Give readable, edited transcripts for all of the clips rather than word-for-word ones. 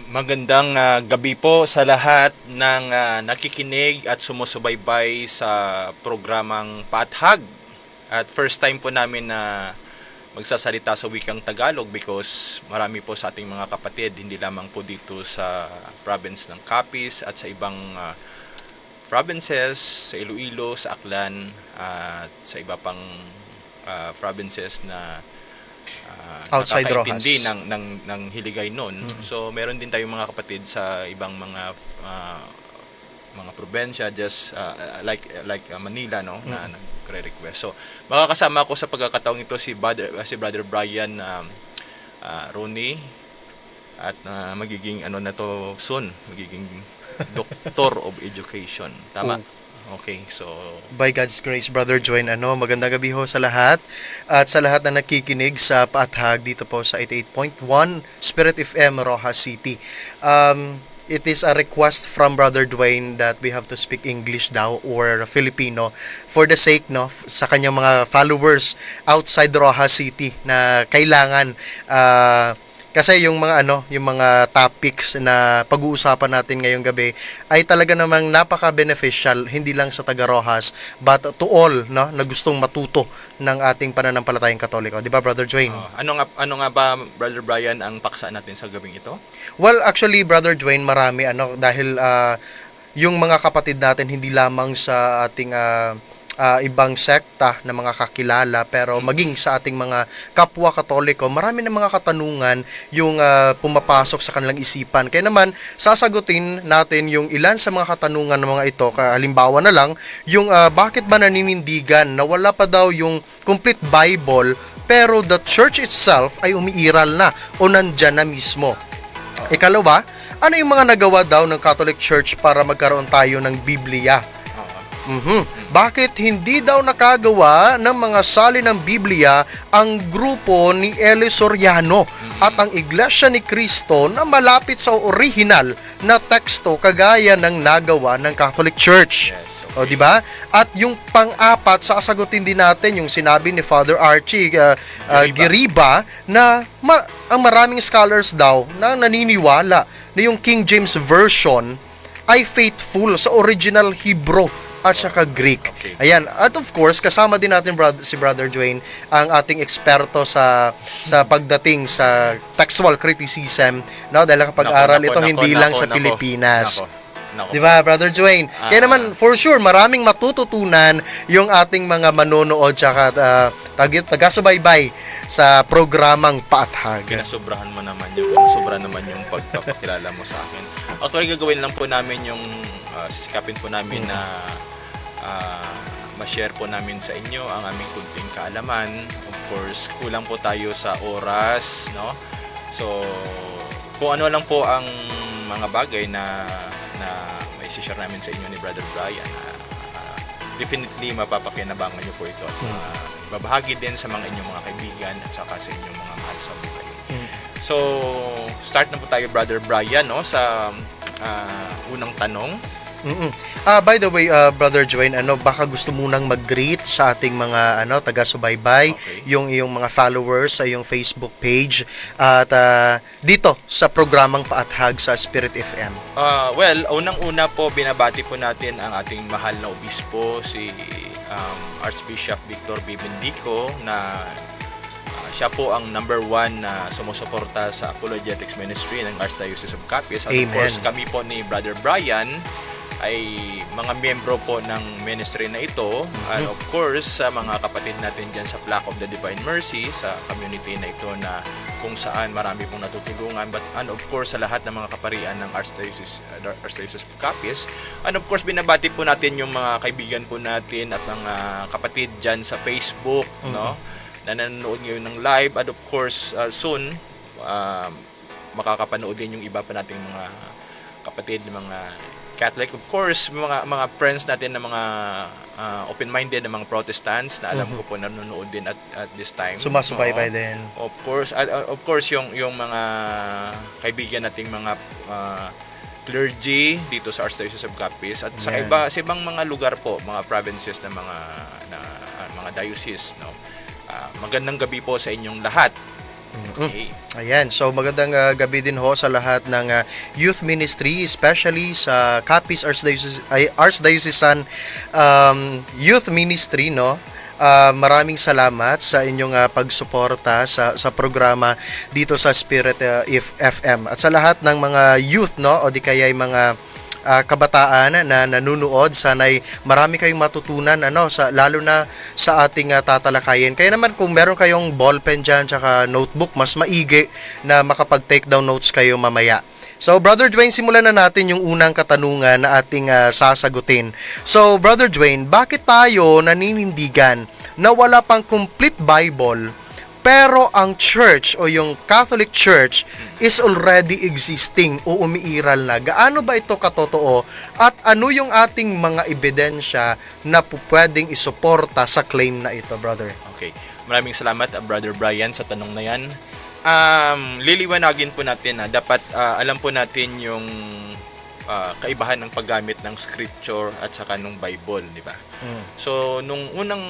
Magandang gabi po sa lahat ng nakikinig at sumusubaybay sa programang Pathag. At first time po namin na magsasalita sa wikang Tagalog because marami po sa ating mga kapatid, hindi lamang po dito sa province ng Capiz at sa ibang provinces, sa Iloilo, sa Aklan, at sa iba pang provinces na Outside nakakaintindi Rojas. ng Hiligay noon. So meron din tayong mga kapatid sa ibang mga probensya just Manila, no, na nagre-request. So makakasama ko sa pagkakataong ito si Brother Brian Ronnie at magiging ano na to soon, magiging Doctor of Education. Tama? Okay, so By God's grace, Brother Join, magandang gabi ho sa lahat at sa lahat na nakikinig sa Paathag dito po sa 88.1 Spirit FM, Rojas City. It is a request from Brother Dwayne that we have to speak English daw or Filipino for the sake sa kanyang mga followers outside Rojas City na kailangan kasi yung mga topics na pag-uusapan natin ngayong gabi ay talaga namang napaka-beneficial hindi lang sa taga Rojas but to all na gustong matuto ng ating pananampalatayang Katoliko. Di ba, Brother Dwayne? ano nga ba, Brother Brian, ang paksa natin sa gabing ito? Well, actually, Brother Dwayne, marami dahil yung mga kapatid natin hindi lamang sa ating ibang sekta na mga kakilala pero maging sa ating mga kapwa Katoliko, marami ng mga katanungan yung pumapasok sa kanilang isipan. Kaya naman, sasagutin natin yung ilan sa mga katanungan ng mga ito. Halimbawa na lang, yung bakit ba naninindigan na wala pa daw yung complete Bible pero the church itself ay umiiral na o nandyan na mismo. Ikalawa, ano yung mga nagawa daw ng Catholic Church para magkaroon tayo ng Biblia? Bakit hindi daw nakagawa ng mga salin ng Biblia ang grupo ni Eli Soriano at ang Iglesia ni Cristo na malapit sa original na teksto kagaya ng nagawa ng Catholic Church? Yes, okay. O, di ba? At yung pang-apat, sasagutin din natin yung sinabi ni Father Archie Giriba na ang maraming scholars daw na naniniwala na yung King James Version ay faithful sa original Hebrew at saka Greek. Okay. Ayan. At of course, kasama din natin si Brother Dwayne, ang ating eksperto sa pagdating sa textual criticism, dahil kapag-aral ito hindi lang sa Pilipinas. Di ba, Brother Dwayne? Kaya naman, for sure, maraming matututunan yung ating mga manonood tsaka taga-subaybay sa programang Paathag. Pinasobrahan mo naman sobra naman yung pagpapakilala mo sa akin. Actually, gagawin lang po namin yung sisikapin po namin na ma-share po namin sa inyo ang aming kunting kaalaman. Of course, kulang po tayo sa oras, no? So, kung ano lang po ang mga bagay na may share namin sa inyo ni Brother Brian, definitely mapapakinabangan niyo po ito. Babahagi din sa mga inyong mga kaibigan at saka sa inyong mga mahal sa buhay. So, start na po tayo, Brother Brian, no, sa unang tanong. By the way, Brother Join, baka gusto munang mag-greet sa ating mga taga-subaybay, Okay. yung iyong mga followers sa iyong Facebook page at dito sa programang Paathag sa Spirit FM. Well, unang-una po, binabati po natin ang ating mahal na obispo, si Archbishop Victor B. Bendico, na siya po ang number 1 na sumusuporta sa Apologetics Ministry ng Archdiocese of Capiz. At Amen. of course, kami po ni Brother Brian ay mga miyembro po ng ministry na ito. And of course, sa mga kapatid natin dyan sa Flock of the Divine Mercy, sa community na ito na kung saan marami pong natutulungan. And of course, sa lahat ng mga kaparian ng Archdiocese of Capiz. And of course, binabati po natin yung mga kaibigan po natin at mga kapatid dyan sa Facebook, no, na nanonood ngayon ng live. And of course, soon, makakapanood din yung iba pa nating mga kapatid, mga Catholic. Of course, mga friends natin na mga open-minded na mga Protestants na alam ko po nanonood din at this time. Sumasubaybay din. Of course, yung mga kaibigan nating mga clergy dito sa Archdiocese of Capiz at sa ibang mga lugar po, mga provinces na mga diocese, no. Magandang gabi po sa inyong lahat. Okay. Ayan, so magandang gabi din ho sa lahat ng youth ministry, especially sa Capiz Archdiocesan Youth Ministry, no? Maraming salamat sa inyong pagsuporta sa programa dito sa Spirit FM. At sa lahat ng mga youth, no, o di kaya mga kabataan na nanunood, sana'y marami kayong matutunan, lalo na sa ating tatalakayin. Kaya naman kung meron kayong ballpen dyan tsaka notebook, mas maigi na makapag-take down notes kayo mamaya. So, Brother Dwayne, simulan na natin yung unang katanungan na ating sasagutin. So, Brother Dwayne, bakit tayo naninindigan na wala pang complete Bible pero ang church o yung Catholic Church is already existing o umiiral na? Gaano ba ito katotoo at ano yung ating mga ebidensya na pwedeng isuporta sa claim na ito, brother? Okay. Maraming salamat, Brother Brian, sa tanong na yan. Liliwanagin po natin na dapat alam po natin yung kaibahan ng paggamit ng scripture at saka ng Bible, di ba? So, nung unang,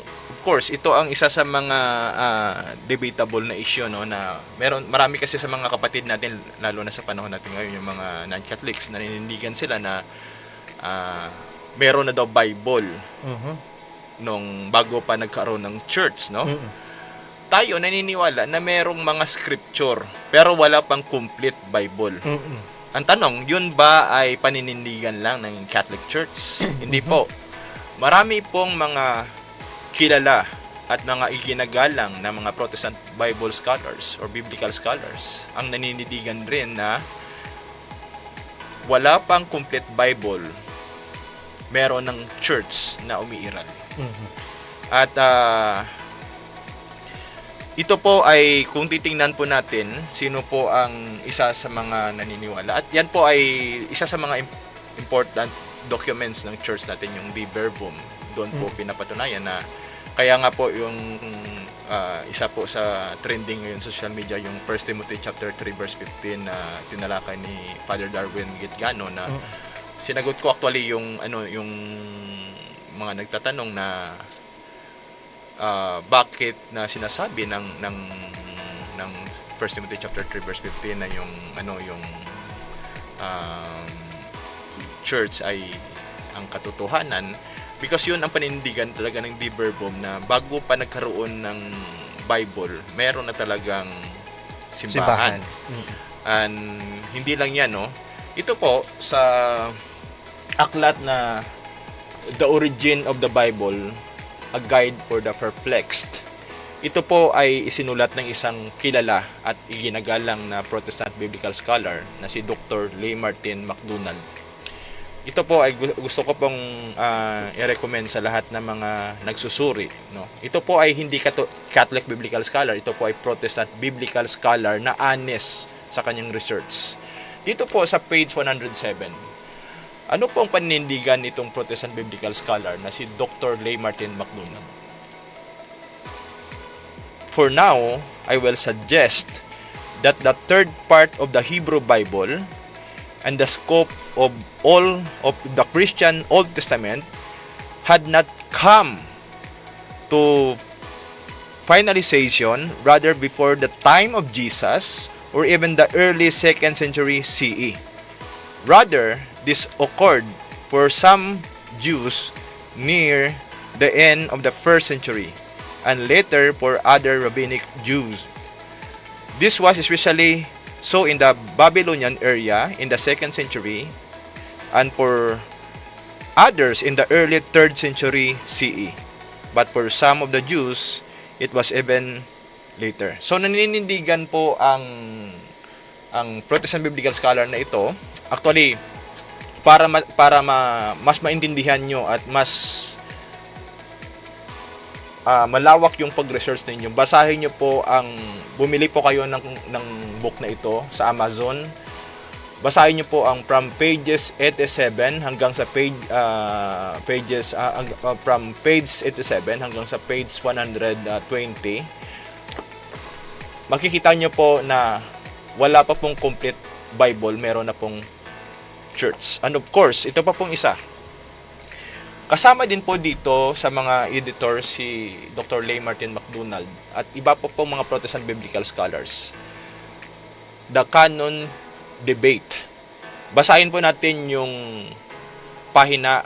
of course, ito ang isa sa mga debatable na issue, no, na marami kasi sa mga kapatid natin, lalo na sa panahon natin ngayon, yung mga non-Catholics, naninindigan sila na meron na daw Bible nung bago pa nagkaroon ng church, no? Tayo naniniwala na merong mga scripture pero wala pang complete Bible. Ang tanong, yun ba ay paninindigan lang ng Catholic Church? Hindi po. Marami pong mga kilala at mga iginagalang na mga Protestant Bible scholars or biblical scholars ang naninindigan rin na wala pang complete Bible, meron ng church na umiiral. At ito po ay kung titingnan po natin sino po ang isa sa mga naniniwala. At yan po ay isa sa mga important documents ng church natin, yung De Verbum. Doon po pinapatunayan na kaya nga po yung isa po sa trending ngayon sa social media, yung 1 Timothy chapter 3 verse 15 na tinalakay ni Father Darwin Gitgano, na sinagot ko actually yung yung mga nagtatanong na bakit na sinasabi ng 1 Timothy chapter 3 verse 15 na yung church ay ang katotohanan, because yun ang panindigan talaga ng De Verbum, na bago pa nagkaroon ng Bible, meron na talagang simbahan. And hindi lang yan, no? Ito po sa aklat na The Origin of the Bible, A Guide for the Perplexed. Ito po ay isinulat ng isang kilala at iginagalang na Protestant biblical scholar na si Dr. Leigh Martin MacDonald. Ito po ay gusto ko pong i-recommend sa lahat ng mga nagsusuri, no? Ito po ay hindi Catholic biblical scholar, ito po ay Protestant biblical scholar na honest sa kanyang research. Dito po sa page 107, ano po ang paninindigan nitong Protestant biblical scholar na si Dr. Leigh Martin MacDonald? For now, I will suggest that the third part of the Hebrew Bible and the scope of all of the Christian Old Testament had not come to finalization rather before the time of Jesus or even the early 2nd century CE. Rather, this occurred for some Jews near the end of the 1st century and later for other rabbinic Jews. This was especially so in the Babylonian area in the 2nd century and for others in the early 3rd century CE. But for some of the Jews, it was even later. So naninindigan po ang Protestant biblical scholar na ito. Actually, para mas maintindihan nyo at mas malawak yung pag-research ninyo, basahin nyo po bumili po kayo ng book na ito sa Amazon. Basahin nyo po ang from pages 87 hanggang sa from page 87 hanggang sa page 120. Makikita nyo po na wala pa pong complete Bible, meron na pong church. And of course, ito pa pong isa. Kasama din po dito sa mga editor si Dr. Leigh Martin MacDonald at iba po pong mga Protestant biblical scholars. The Canon Debate. Basahin po natin yung pahina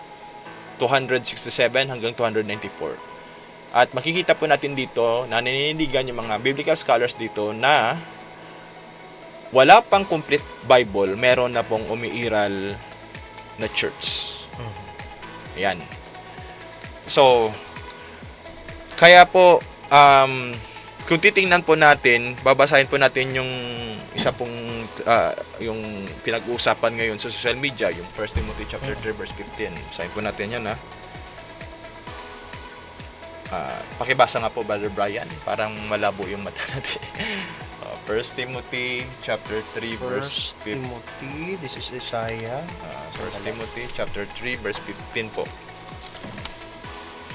267 hanggang 294. At makikita po natin dito na nanindigan yung mga biblical scholars dito na wala pang complete Bible, meron na pong umiiral na church. Ayan. So, kaya po, kung titingnan po natin, babasahin po natin yung isa pong, yung pinag-uusapan ngayon sa social media, yung 1 Timothy chapter 3 verse 15. Basahin po natin yan, ha. Pakibasa nga po, Brother Brian, parang malabo yung mata natin. 1 Timothy chapter 3 verse 15. Timothy, this is Isaiah. 1 Timothy chapter 3 verse 15 po.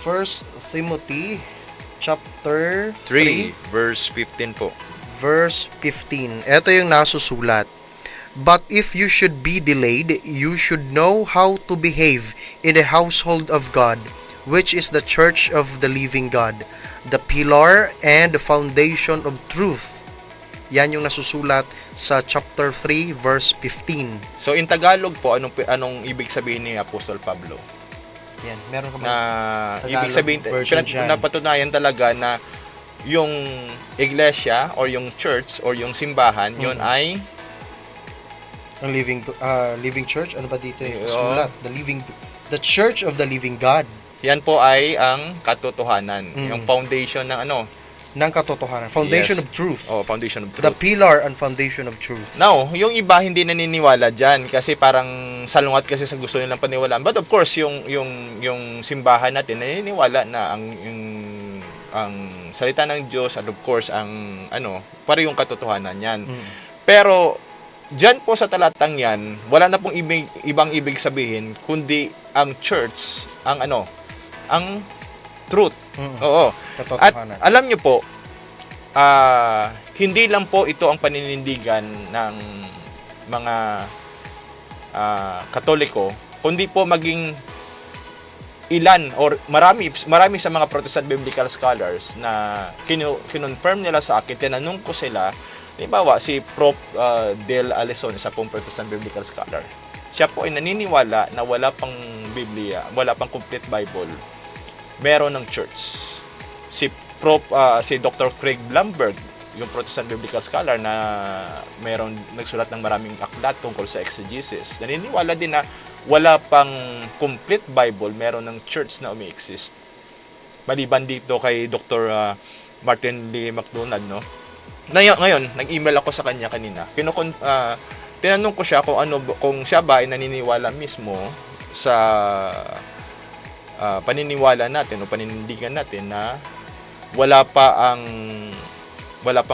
1 Timothy chapter 3 verse 15 po. verse 15. Ito yung nasusulat. But if you should be delayed, you should know how to behave in the household of God, which is the church of the living God, the pillar and the foundation of truth. Yan yung nasusulat sa chapter 3 verse 15. So in Tagalog po, anong ibig sabihin ni Apostol Pablo? Yan, meron ka ba? Na Tagalog ibig sabihin, version dyan. napatunayan talaga na yung iglesia or yung church or yung simbahan, yun ay Ang living church, ano ba dito yung Oo. sulat? The church of the living God. yan po ay ang katotohanan, Mm. yung foundation ng ano, Ng katotohanan. Foundation Yes. of truth. foundation of The truth. pillar and foundation of truth. Now, yung iba hindi naniniwala diyan kasi parang salungat kasi sa gusto nilang paniwalaan. But of course, yung simbahan natin naniniwala na ang salita ng Diyos at of course ang pare yung katotohanan niyan. Pero diyan po sa talatang 'yan, wala na pong ibang ibig sabihin kundi ang church, ang truth. Oo. At Katotohanan. alam niyo po, hindi lang po ito ang paninindigan ng mga Katoliko, kundi po maging ilan or marami sa mga Protestant biblical scholars na kinonfirm nila sa akin, tinanong ko sila, halimbawa si Prof. Del Alison, isa pong Protestant biblical scholar. Siya po ay naniniwala na wala pang Biblia, wala pang complete Bible, meron ng church. Si Dr. Craig Blomberg, yung Protestant biblical scholar na nagsulat ng maraming aklat tungkol sa exegesis, naniniwala din na wala pang complete Bible, meron ng church na umi-exist. Maliban dito kay Dr. Martin Lee MacDonald, no? Ngayon, nag-email ako sa kanya kanina. Tinanong ko siya kung siya ba ay naniniwala mismo sa paniniwala natin o paninindigan natin na wala pang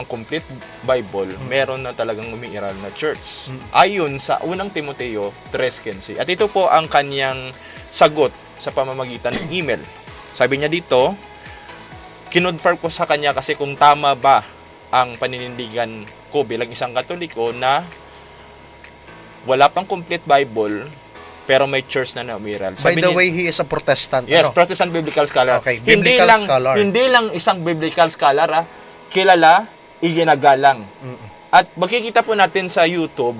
complete Bible, meron na talagang umiiral na church. Ayon sa unang Timoteo 3:15. At ito po ang kanyang sagot sa pamamagitan ng email. Sabi niya dito, kinonfirm ko sa kanya kasi kung tama ba ang paninindigan ko bilang isang Katoliko na wala pang complete Bible pero may church na umiiral. By the way, he is a Protestant. Yes, Protestant biblical scholar. Okay, biblical scholar. Hindi lang isang biblical scholar, kilala, iginagalang. At makikita po natin sa YouTube,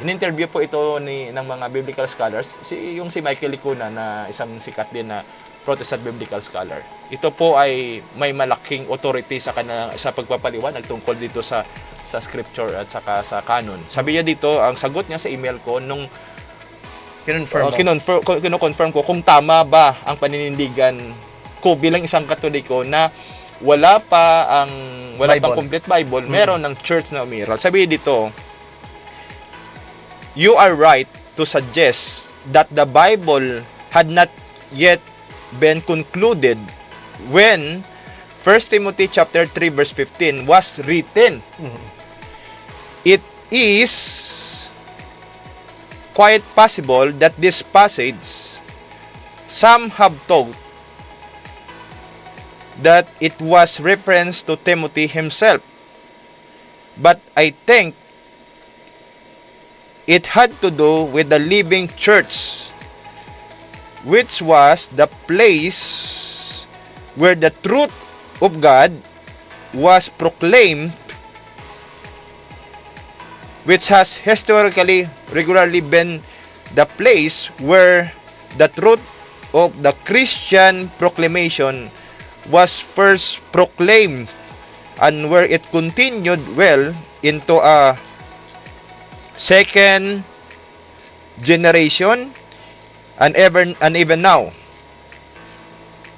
in-interview po ito ng mga biblical scholars, si Michael Licuna na isang sikat din na Protestant biblical scholar. Ito po ay may malaking authority sa pagpapaliwanag tungkol dito sa scripture at saka sa canon. Sabi niya dito, ang sagot niya sa email ko nung kino-confirm ko kung tama ba ang paninindigan ko bilang isang Katoliko na wala pang complete Bible, meron ng church na umiiral. Sabi dito, you are right to suggest that the Bible had not yet been concluded when 1 Timothy chapter 3 verse 15 was written. It is quite possible that this passage, some have thought that it was reference to Timothy himself. But I think it had to do with the living church, which was the place where the truth of God was proclaimed, which has historically regularly been the place where the truth of the Christian proclamation was first proclaimed, and where it continued well into a second generation and even now.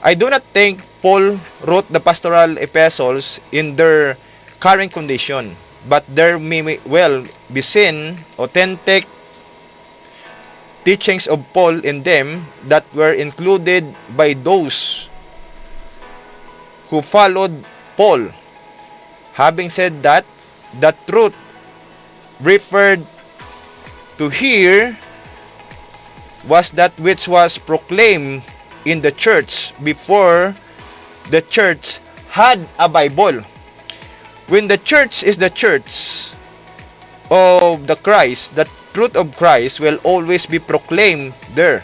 I do not think Paul wrote the pastoral epistles in their current condition, but there may well be seen authentic teachings of Paul in them that were included by those who followed Paul. Having said that, the truth referred to here was that which was proclaimed in the church before the church had a Bible. When the church is the church of the Christ, the truth of Christ will always be proclaimed there.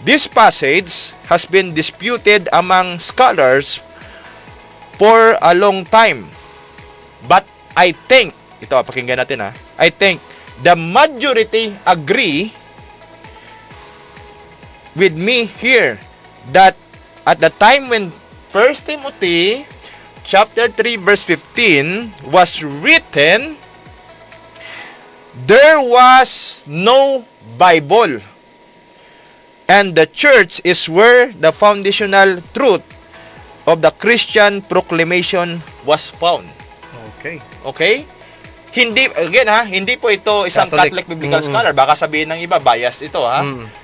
This passage has been disputed among scholars for a long time. But I think, ito pakinggan natin I think the majority agree with me here that at the time when 1 Timothy chapter 3 verse 15 was written, there was no Bible, and the church is where the foundational truth of the Christian proclamation was found. Okay? Hindi, again hindi po ito isang Catholic Biblical Scholar. Baka sabihin ng iba, bias ito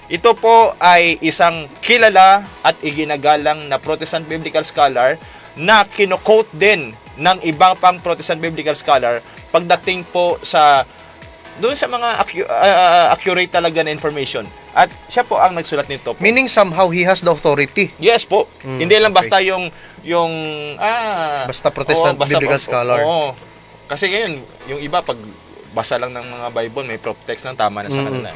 Ito po ay isang kilala at iginagalang na Protestant Biblical Scholar na kino-quote din ng ibang pang Protestant Biblical Scholar pagdating po sa doon sa mga accurate talaga na information. At siya po ang nagsulat nito po. Meaning somehow he has the authority. Yes po. Hindi lang basta yung basta Protestant Biblical Scholar. Oo. Kasi ngayon, yung iba pag basa lang ng mga Bible, may prop text ng tama na sa kanila.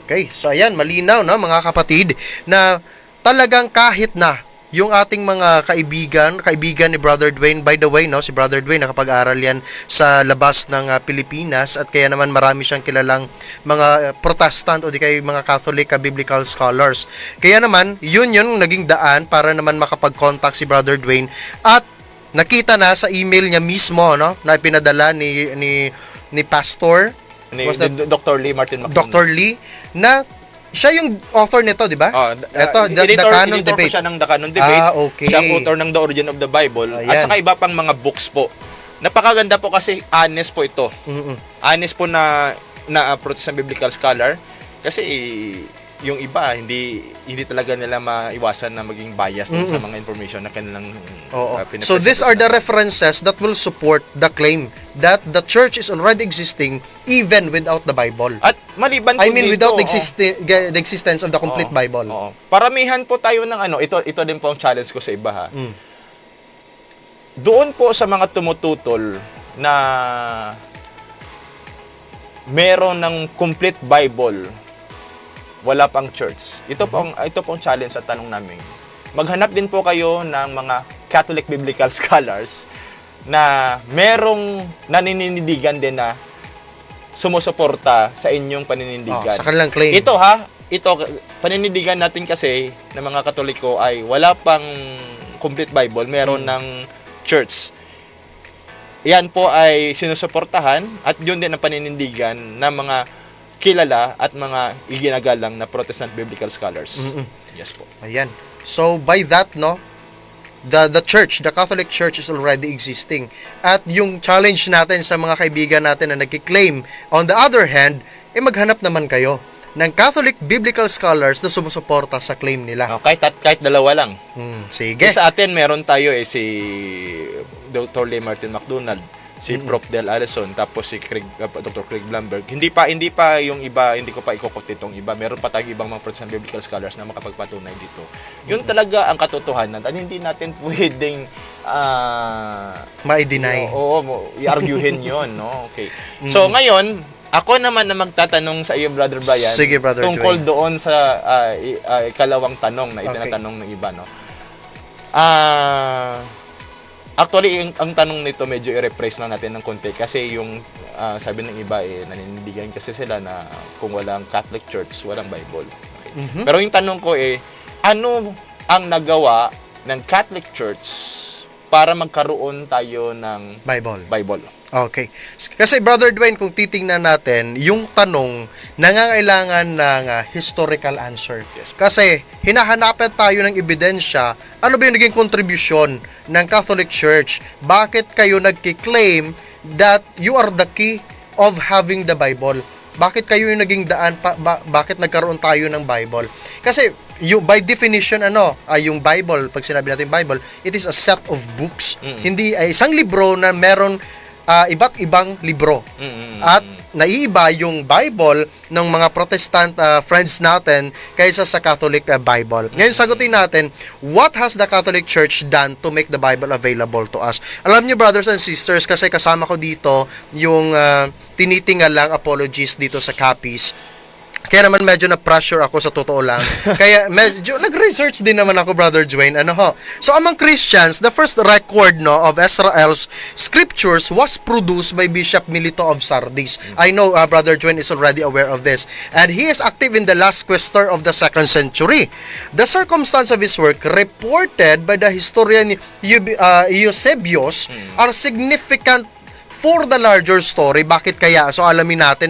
Okay, so ayan, malinaw mga kapatid, na talagang kahit na yung ating mga kaibigan ni Brother Dwayne, by the way, si Brother Dwayne nakapag-aral yan sa labas ng Pilipinas, at kaya naman marami siyang kilalang mga Protestant o di kaya mga Catholic Biblical Scholars. Kaya naman, yun yung naging daan para naman makapag-contact si Brother Dwayne, at nakita na sa email niya mismo na pinadala ni Pastor Dr. Lee Martin McDonald. Dr. Lee, na siya yung author nito, di ba? Ito, The Canon Debate. Siya ng The Canon Debate. Okay. Siya ang author ng The Origin of the Bible. Ayan. At saka iba pang mga books po. Napakaganda po kasi honest po ito. Honest po na Protestant Biblical Scholar. Kasi yung iba, hindi talaga nila maiwasan na maging biased sa mga information na kanilang So these are the references that will support the claim that the church is already existing even without the Bible. At maliban po without the existence of the complete Bible. Paramihan po tayo ng ito din po ang challenge ko sa iba Doon po sa mga tumututol na meron ng complete Bible, wala pang church. Ito po ang challenge sa tanong namin. Maghanap din po kayo ng mga Catholic Biblical Scholars na merong naninindigan din na sumusuporta sa inyong paninindigan. Sa kanilang claim. Ito paninindigan natin kasi ng mga Katoliko ay wala pang complete Bible, meron ng church. Yan po ay sinusuportahan, at yun din ang paninindigan ng mga kilala at mga iginagalang na Protestant Biblical Scholars. Yes po. Ayan. So by that, the church, the Catholic Church is already existing. At yung challenge natin sa mga kaibigan natin na nagki-claim, on the other hand, maghanap naman kayo ng Catholic Biblical Scholars na sumusuporta sa claim nila. Kahit dalawa lang. Sige. Sa atin meron tayo si Dr. Lee Martin McDonald, si Prof. Del Allison, tapos si Dr. Craig Blumberg. Hindi pa yung iba, hindi ko pa ikukot itong iba. Meron pa tayong ibang mga Protestant Biblical Scholars na makapagpatunay dito. Yun talaga ang katotohanan, at hindi natin pwedeng ma-deny. i-arguehin yun, no? Okay. So ngayon, Ako naman na magtatanong sa iyo, Brother Brian. Sige, Brother tungkol Dwayne. doon sa ikalawang tanong na Okay. itinatanong ng iba, no? Actually, ang tanong nito medyo i-rephrase na natin ng konti kasi yung sabi ng iba naninindigan kasi sila na kung walang Catholic Church, walang Bible. Okay. Mhm. Pero yung tanong ko ano ang nagawa ng Catholic Church para magkaroon tayo ng Bible? Okay. Kasi Brother Dwayne, kung titingnan natin, yung tanong nangangailangan ng historical answer. Yes. Kasi hinahanapan tayo ng ebidensya, ano ba yung naging kontribusyon ng Catholic Church? Bakit kayo nagki-claim that you are the key of having the Bible? Bakit kayo yung naging daan? Bakit nagkaroon tayo ng Bible? Kasi by definition, yung Bible, pag sinabi natin Bible, it is a set of books. Mm-mm. Hindi ay isang libro na meron iba't ibang libro. At naiiba yung Bible ng mga Protestant friends natin kaysa sa Catholic Bible. Ngayon, sagutin natin, what has the Catholic Church done to make the Bible available to us? Alam niyo, brothers and sisters, kasi kasama ko dito yung tinitingalang apologies dito sa Capiz. Kaya naman medyo na-pressure ako sa totoo lang. Kaya medyo nag-research din naman ako, Brother Dwayne. So among Christians, the first record of Israel's scriptures was produced by Bishop Milito of Sardis. I know Brother Dwayne is already aware of this. And he is active in the last quaestor of the 2nd century. The circumstance of his work, reported by the historian Eusebius, are significant for the larger story. Bakit kaya? So alamin natin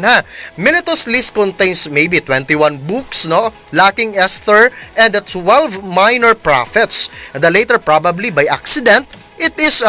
Milito's list contains maybe 21 books, lacking Esther and the 12 minor prophets. The later, probably by accident, it is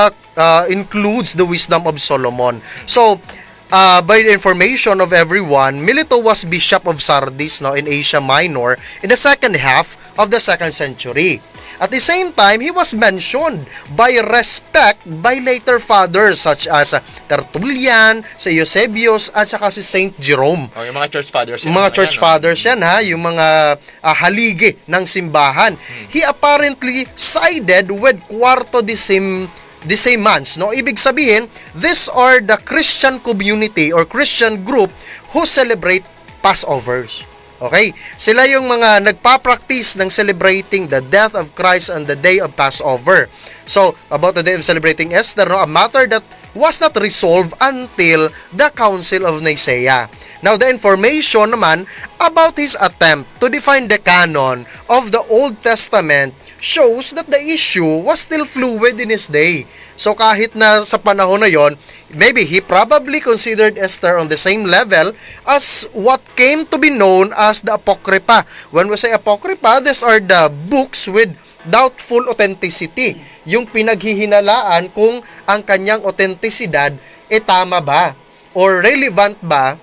includes the wisdom of Solomon. So by the information of everyone, Milito was Bishop of Sardis in Asia Minor in the second half of the 2nd century. At the same time, he was mentioned by respect by later fathers such as Tertullian, si Eusebius, at saka si Saint Jerome. Yung mga church fathers yan. Mga church fathers yan yung mga haligi ng simbahan. He apparently sided with Quarto de Semans. Ibig sabihin, these are the Christian community or Christian group who celebrate Passovers. Okay? Sila yung mga nagpa-practice ng celebrating the death of Christ on the day of Passover. So, about the day of celebrating Esther, a matter that was not resolved until the Council of Nicaea. Now, the information naman about his attempt to define the canon of the Old Testament shows that the issue was still fluid in his day. So kahit na sa panahon na yon, maybe he probably considered Esther on the same level as what came to be known as the Apocrypha. When we say Apocrypha, these are the books with doubtful authenticity. Yung pinaghihinalaan kung ang kanyang autentisidad tama ba or relevant ba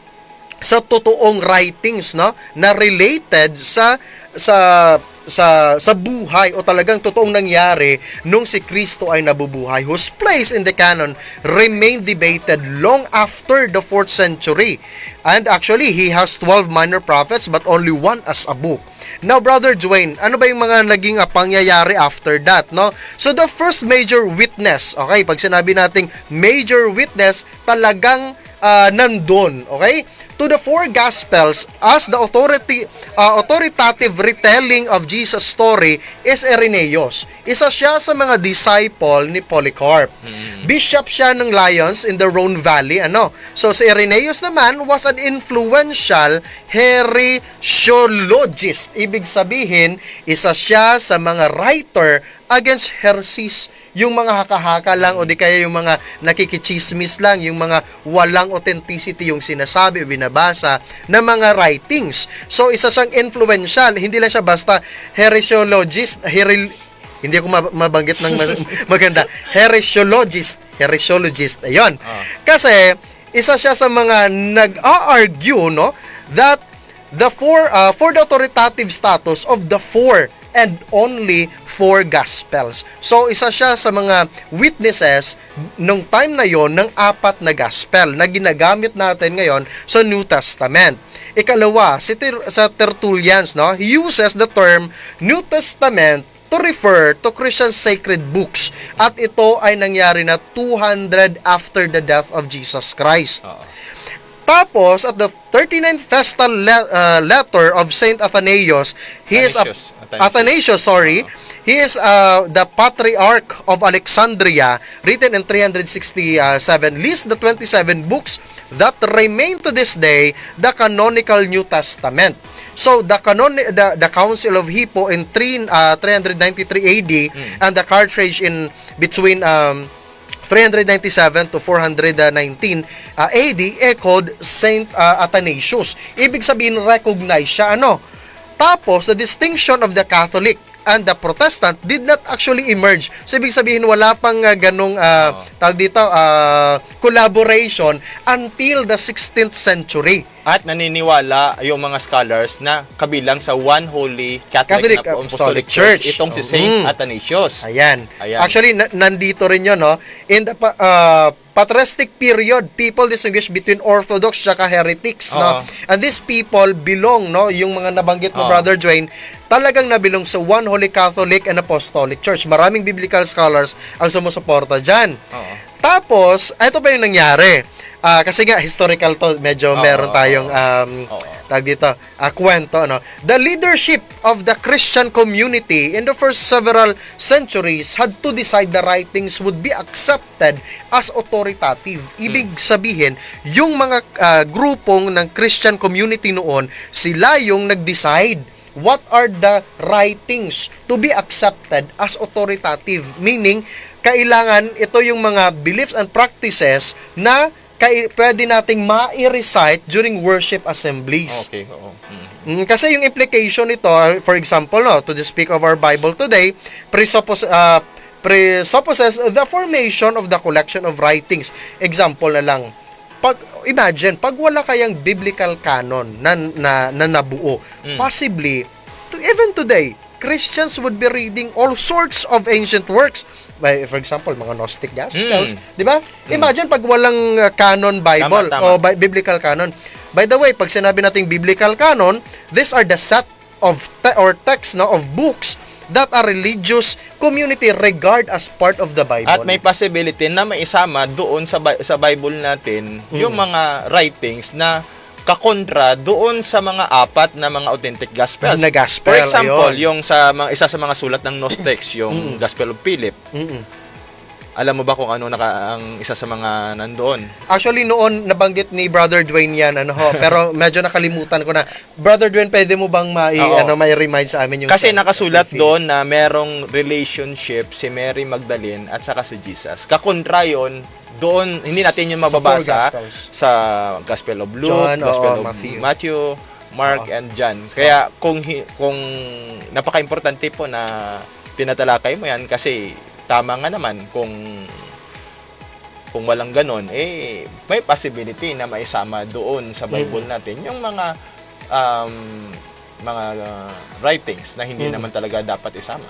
sa totoong writings na related sa buhay o talagang totoong nangyari nung si Kristo ay nabubuhay, whose place in the canon remained debated long after the 4th century. And actually, he has 12 minor prophets but only one as a book. Now, Brother Dwayne, ano ba yung mga naging pangyayari after that, So, the first major witness, okay, pag sinabi nating major witness, talagang nandun, okay? To the 4 Gospels as the authoritative retelling of Jesus' story is Irenaeus. Isa siya sa mga disciple ni Polycarp. Bishop siya ng Lyons in the Rhone Valley. So si Irenaeus naman was an influential heresiologist. Ibig sabihin, isa siya sa mga writer against heresies, yung mga haka-haka lang o di kaya yung mga nakikichismis lang, yung mga walang authenticity yung sinasabi o binabasa na mga writings. So isa siyang influential, hindi lang siya basta heresiologist, hindi ako mabanggit ng maganda. Heresiologist, ayun. Kasi isa siya sa mga nag-argue that for the authoritative status of the 4 and only 4 Gospels. So, isa siya sa mga witnesses nung time na yon ng 4 na Gospel na ginagamit natin ngayon sa New Testament. Ikalawa, sa Tertullians, he uses the term New Testament to refer to Christian sacred books. At ito ay nangyari na 200 after the death of Jesus Christ. Tapos, at the 39th festal letter of Saint Athanasius, he is Athanasius, sorry. He is the Patriarch of Alexandria, written in 367, lists the 27 books that remain to this day the canonical New Testament. So the Council of Hippo in 393 AD and the Carthage in between 397 to 419 AD echoed Saint Athanasius. Ibig sabihin, recognize siya. Tapos, the distinction of the Catholic and the Protestant did not actually emerge. So, ibig sabihin, wala pang ganong tawag dito, collaboration until the 16th century. At naniniwala yung mga scholars na kabilang sa One Holy Catholic Apostolic Church. Itong si Saint Athanasius. Ayan. Actually, nandito rin yun, no? In the patristic period, people distinguish between Orthodox at heretics, no? And these people belong, no? Yung mga nabanggit mo, Brother Dwayne, talagang nabilong sa One Holy Catholic and Apostolic Church. Maraming biblical scholars ang sumusuporta dyan. Tapos, ito pa yung nangyari. Kasi nga, historical to, medyo meron tayong tag dito, kwento. The leadership of the Christian community in the first several centuries had to decide the writings would be accepted as authoritative. Ibig sabihin, yung mga grupong ng Christian community noon, sila yung nag-decide what are the writings to be accepted as authoritative. Meaning, kailangan ito yung mga beliefs and practices na pwede nating ma-recite during worship assemblies. Okay, oo. Kasi yung implication nito, for example, to speak of our Bible today, presupposes the formation of the collection of writings. Example na lang, imagine, pag wala kayang biblical canon na nabuo, possibly, even today, Christians would be reading all sorts of ancient works. For example, mga Gnostic Gospels, di ba? Imagine pag walang canon Bible o biblical canon. By the way, pag sinabi nating biblical canon, these are the set of text of books that a religious community regard as part of the Bible. At may possibility na maisama doon sa Bible natin yung mga writings na kakontra doon sa mga apat na mga authentic gospels. Na gospel, for example, ayun. yung isa sa mga sulat ng Gnostics, yung Gospel of Philip. Alam mo ba kung ano ang isa sa mga nandoon? Actually, noon nabanggit ni Brother Dwayne yan, pero medyo nakalimutan ko na. Brother Dwayne, pwede mo bang mai-remind sa amin yung... Kasi nakasulat doon na merong relationship si Mary Magdalene at saka si Jesus. Kakontra yun, doon, hindi natin yung mababasa sa Gospel of Luke, John, Gospel of Matthew, Mark, and John. Kaya kung napaka-importante po na tinatalakay mo yan kasi tama nga naman kung walang ganon, may possibility na maisama doon sa Bible natin yung mga writings na hindi naman talaga dapat isama.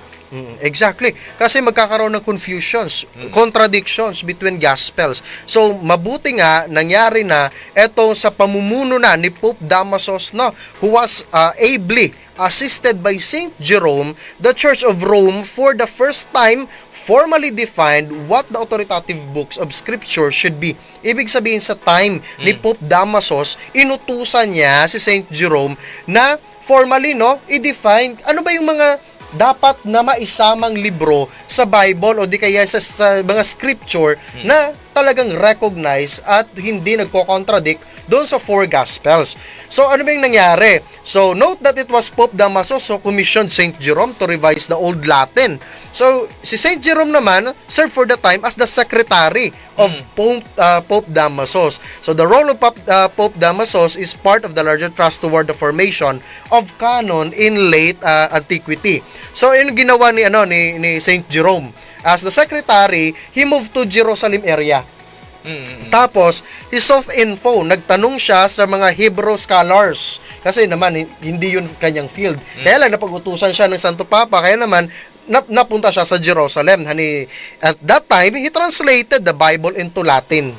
Exactly. Kasi magkakaroon ng confusions, contradictions between gospels. So, mabuti nga, nangyari na eto sa pamumuno na ni Pope Damasus, who was ably assisted by Saint Jerome, the Church of Rome for the first time formally defined what the authoritative books of Scripture should be. Ibig sabihin sa time ni Pope Damasus, inutusan niya si Saint Jerome na formally, i-define ano ba yung mga dapat na maisamang libro sa Bible o di kaya sa mga scripture na talagang recognize at hindi nagko-contradict doon sa four gospels. So, ano ba yung nangyari? So, note that it was Pope Damasus who commissioned Saint Jerome to revise the Old Latin. So, si Saint Jerome naman served for the time as the secretary of Pope Damasus. So, the role of Pope Damasus is part of the larger trust toward the formation of canon in late antiquity. So, yung ginawa ni Saint Jerome, as the secretary, he moved to Jerusalem area. Tapos, he sought info. Nagtanong siya sa mga Hebrew scholars. Kasi naman, hindi yun kanyang field. Kaya lang, napag-utusan siya ng Santo Papa. Kaya naman, napunta siya sa Jerusalem. At that time, he translated the Bible into Latin.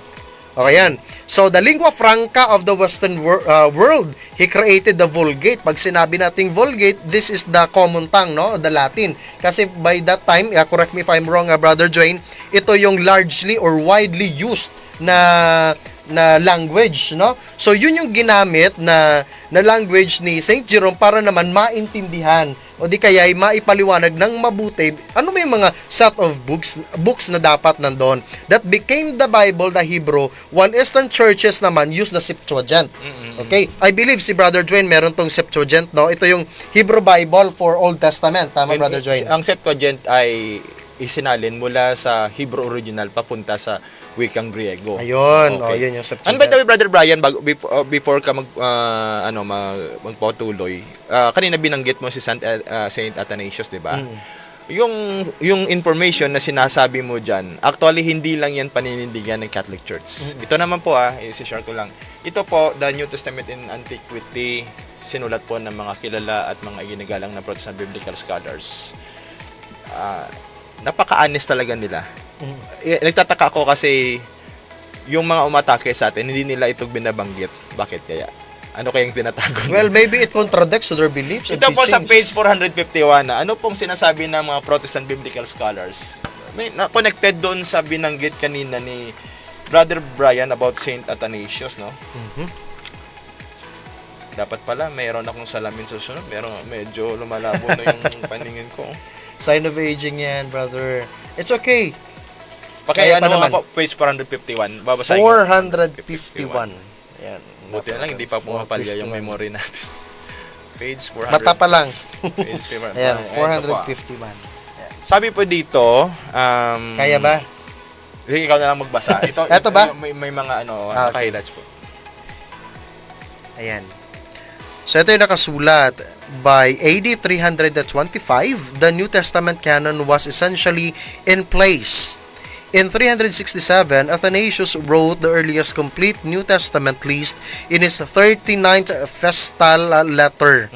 Okay yan. So, the lingua franca of the Western world, he created the Vulgate. Pag sinabi nating Vulgate, this is the common tongue, the Latin. Kasi by that time, correct me if I'm wrong, Brother Dwayne, ito yung largely or widely used na language, no? So yun yung ginamit na language ni Saint Jerome para naman maintindihan o di kaya ay maipaliwanag ng mabuti ano may mga set of books na dapat nandoon that became the Bible, the Hebrew, while Eastern churches naman use the Septuagint. Okay? I believe si Brother Dwayne meron tong Septuagint, no? Ito yung Hebrew Bible for Old Testament. Tama, Brother Dwayne? Ang Septuagint ay isinalin mula sa Hebrew original papunta sa wikang Griego. Ayun, Okay. yun yung Ano Septuagint. ba Brother Brian, before ka magpatuloy, kanina binanggit mo si Saint Athanasius, 'di ba? Yung information na sinasabi mo diyan, actually hindi lang 'yan paninindigan ng Catholic Church. Ito naman po i-share ko lang. Ito po, the New Testament in Antiquity, sinulat po ng mga kilala at mga ginagalang na Protestant biblical scholars. Napaka-honest talaga nila. Nagtataka ako kasi yung mga umatake sa atin, hindi nila ito binabanggit. Bakit kaya? Ano kayang tinatago? Well, maybe it contradicts to their beliefs and Ito po sa teachings. page 451 ano pong sinasabi ng mga Protestant biblical scholars? May connected doon sa binanggit kanina ni Brother Brian about Saint Athanasius, no? Dapat pala mayroon akong salamin sa sunod, pero medyo lumalabo na yung paningin ko. Sign of aging yan, brother. It's okay. Kaya pa ano naman. nga po, page 451. Babasahin ko. 451. Ayan. Buti na lang, hindi pa pumapalya yung 451. memory natin. Page 400. Mata pa lang. Page 400. Ayan, Ito po. 451. Sabi po dito, Kaya ba? sige, ikaw na lang magbasa. Ito, Eto ba? May mga Okay. highlights po. Ayan. So ito yung nakasulat. By AD 325, the New Testament canon was essentially in place. In 367, Athanasius wrote the earliest complete New Testament list in his 39th Festal letter.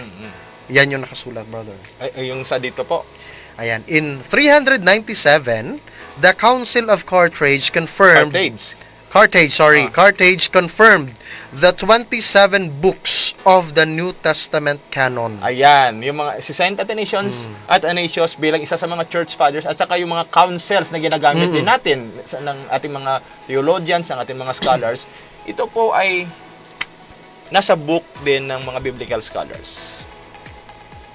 Yan yung nakasulat, brother. Ay, yung sa dito po. Ayan. In 397, the Council of Carthage confirmed... Carthage confirmed the 27 books of the New Testament canon. Ayan, yung mga si Saint Athanasius bilang isa sa mga church fathers at saka yung mga councils na ginagamit din natin ng ating mga theologians, ng ating mga scholars, ito po ay nasa book din ng mga biblical scholars.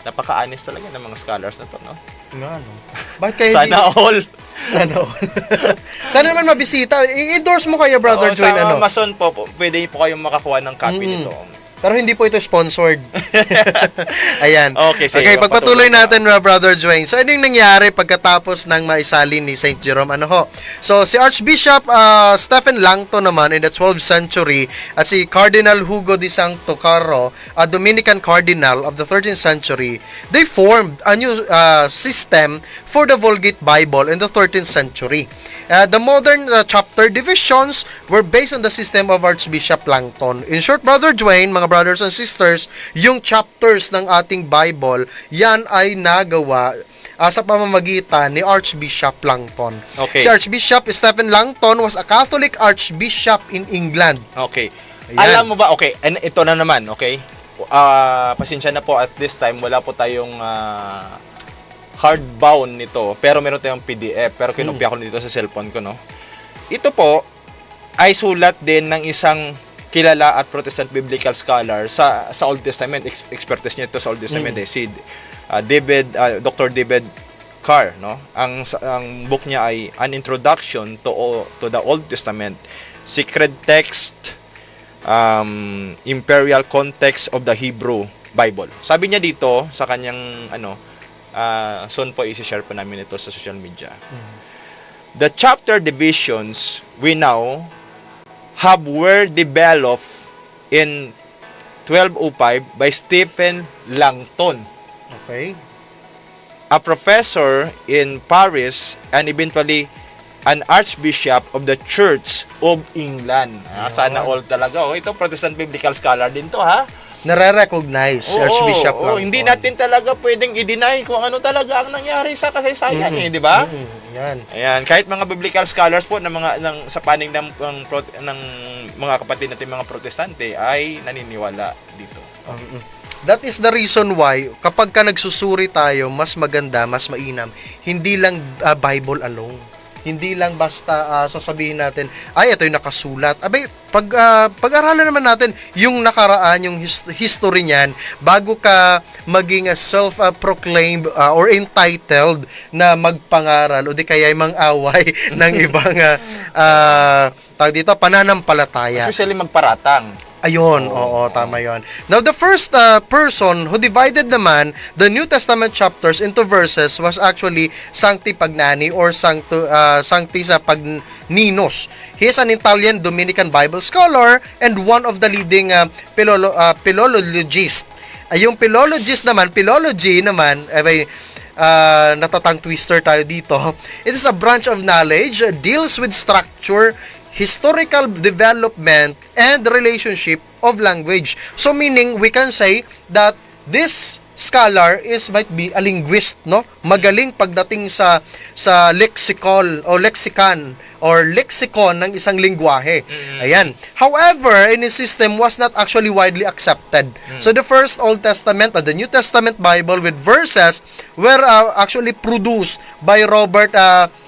Napaka-honest talaga ng mga scholars na to, no? Nga, no? Bakit kayo Sana all. Sana all. Sana naman mabisita. I-endorse mo kayo, Brother Oo, Join, sa ano? Amazon po, pwede po kayong makakuha ng copy nito. Pero hindi po ito sponsored. Ayan. Okay, sige, Okay, pagpatuloy patuloy na. natin, Brother Dwayne. So, ano yung nangyari pagkatapos ng maisalin ni Saint Jerome? Ano ho? So, si Archbishop Stephen Langton naman in the 12th century at si Cardinal Hugo de Santo Carro, a Dominican cardinal of the 13th century, they formed a new system for the Vulgate Bible in the 13th century. The modern chapter divisions were based on the system of Archbishop Langton. In short, Brother Dwayne, mga brothers and sisters, yung chapters ng ating Bible, yan ay nagawa sa pamamagitan ni Archbishop Langton. Okay. Si Archbishop Stephen Langton was a Catholic Archbishop in England. Okay. Ayan. Alam mo ba, okay, and ito na naman, okay? Pasensya na po at this time, wala po tayong hardbound nito, pero meron tayong PDF, pero kinopya ko dito sa cellphone ko, no? Ito po ay sulat din ng isang kilala at Protestant biblical scholar sa Old Testament. Expertise niya ito sa Old Testament, si Dr. David Carr, no? Ang book niya ay An Introduction to the Old Testament, Secret Text, Imperial Context of the Hebrew Bible. Sabi niya dito sa kanyang soon po i-share po namin ito sa social media. The chapter divisions we now were developed in 1205 by Stephen Langton, Okay? a professor in Paris and eventually an archbishop of the Church of England. Sana all talaga. Ito Protestant biblical scholar din to, ha? Nare-recognize si Archbishop Langton. Hindi natin talaga pwedeng i-deny kung ano talaga ang nangyari sa kasaysayan, di ba? Yan. Ayan, kahit mga biblical scholars po sa panig ng mga kapatid natin mga protestante ay naniniwala dito. That is the reason why kapag ka nagsusuri tayo, mas maganda, mas mainam, hindi lang Bible alone. Hindi lang basta sasabihin natin, ay, ito yung nakasulat. Abay, pag-aralan naman natin yung nakaraan, yung history niyan, bago ka maging self-proclaimed or entitled na magpangaral o di kaya mang-away ng ibang tawag dito, pananampalataya. Especially magparatang. Ayun, oo, tama yon. Now, the first person who divided naman the New Testament chapters into verses was actually Sancti Pagnani or Sancti sa Pagninos. He is an Italian Dominican Bible scholar and one of the leading philologists. Yung philology naman, natatang twister tayo dito. It is a branch of knowledge, deals with structure, historical development, and relationship of language. So meaning, we can say that this scholar might be a linguist, no? Magaling pagdating sa lexicon ng isang lingwahe. Ayan. However, in his system was not actually widely accepted. So the first Old Testament, the New Testament Bible with verses were actually produced by Robert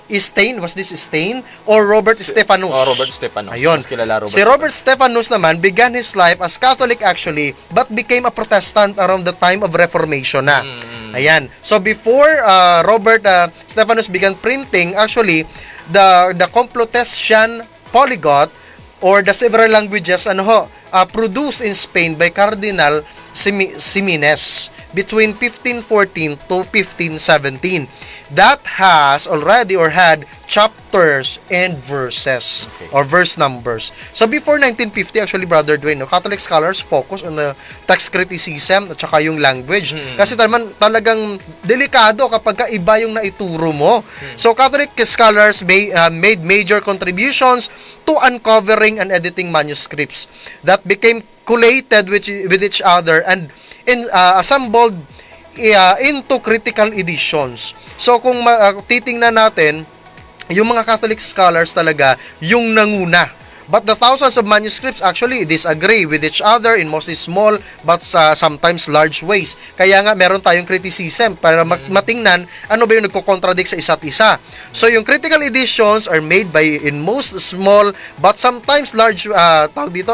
Stein. Was this Stein? Or Robert Stephanus? Robert Stephanus. Ayun. Si Robert Stephanus naman began his life as Catholic actually, but became a Protestant around the time of Reformation na. Ayan. So before Robert Stephanus began printing, actually, the Complutensian Polyglot or the several languages produced in Spain by Cardinal Ximenes between 1514 to 1517. That has already or had chapters and verses or verse numbers. So before 1950, actually, Brother Dwayne, Catholic scholars focus on the text criticism at saka yung language. Kasi talagang delikado kapag iba yung naituro mo. So Catholic scholars made major contributions to uncovering and editing manuscripts that became collated with each other and assembled into critical editions. So kung titingnan natin, yung mga Catholic scholars talaga yung nanguna. But the thousands of manuscripts actually disagree with each other in mostly small but sometimes large ways. Kaya nga meron tayong criticism para matingnan ano ba yung nagko-contradict sa isa't isa. So yung critical editions are made by in most small but sometimes large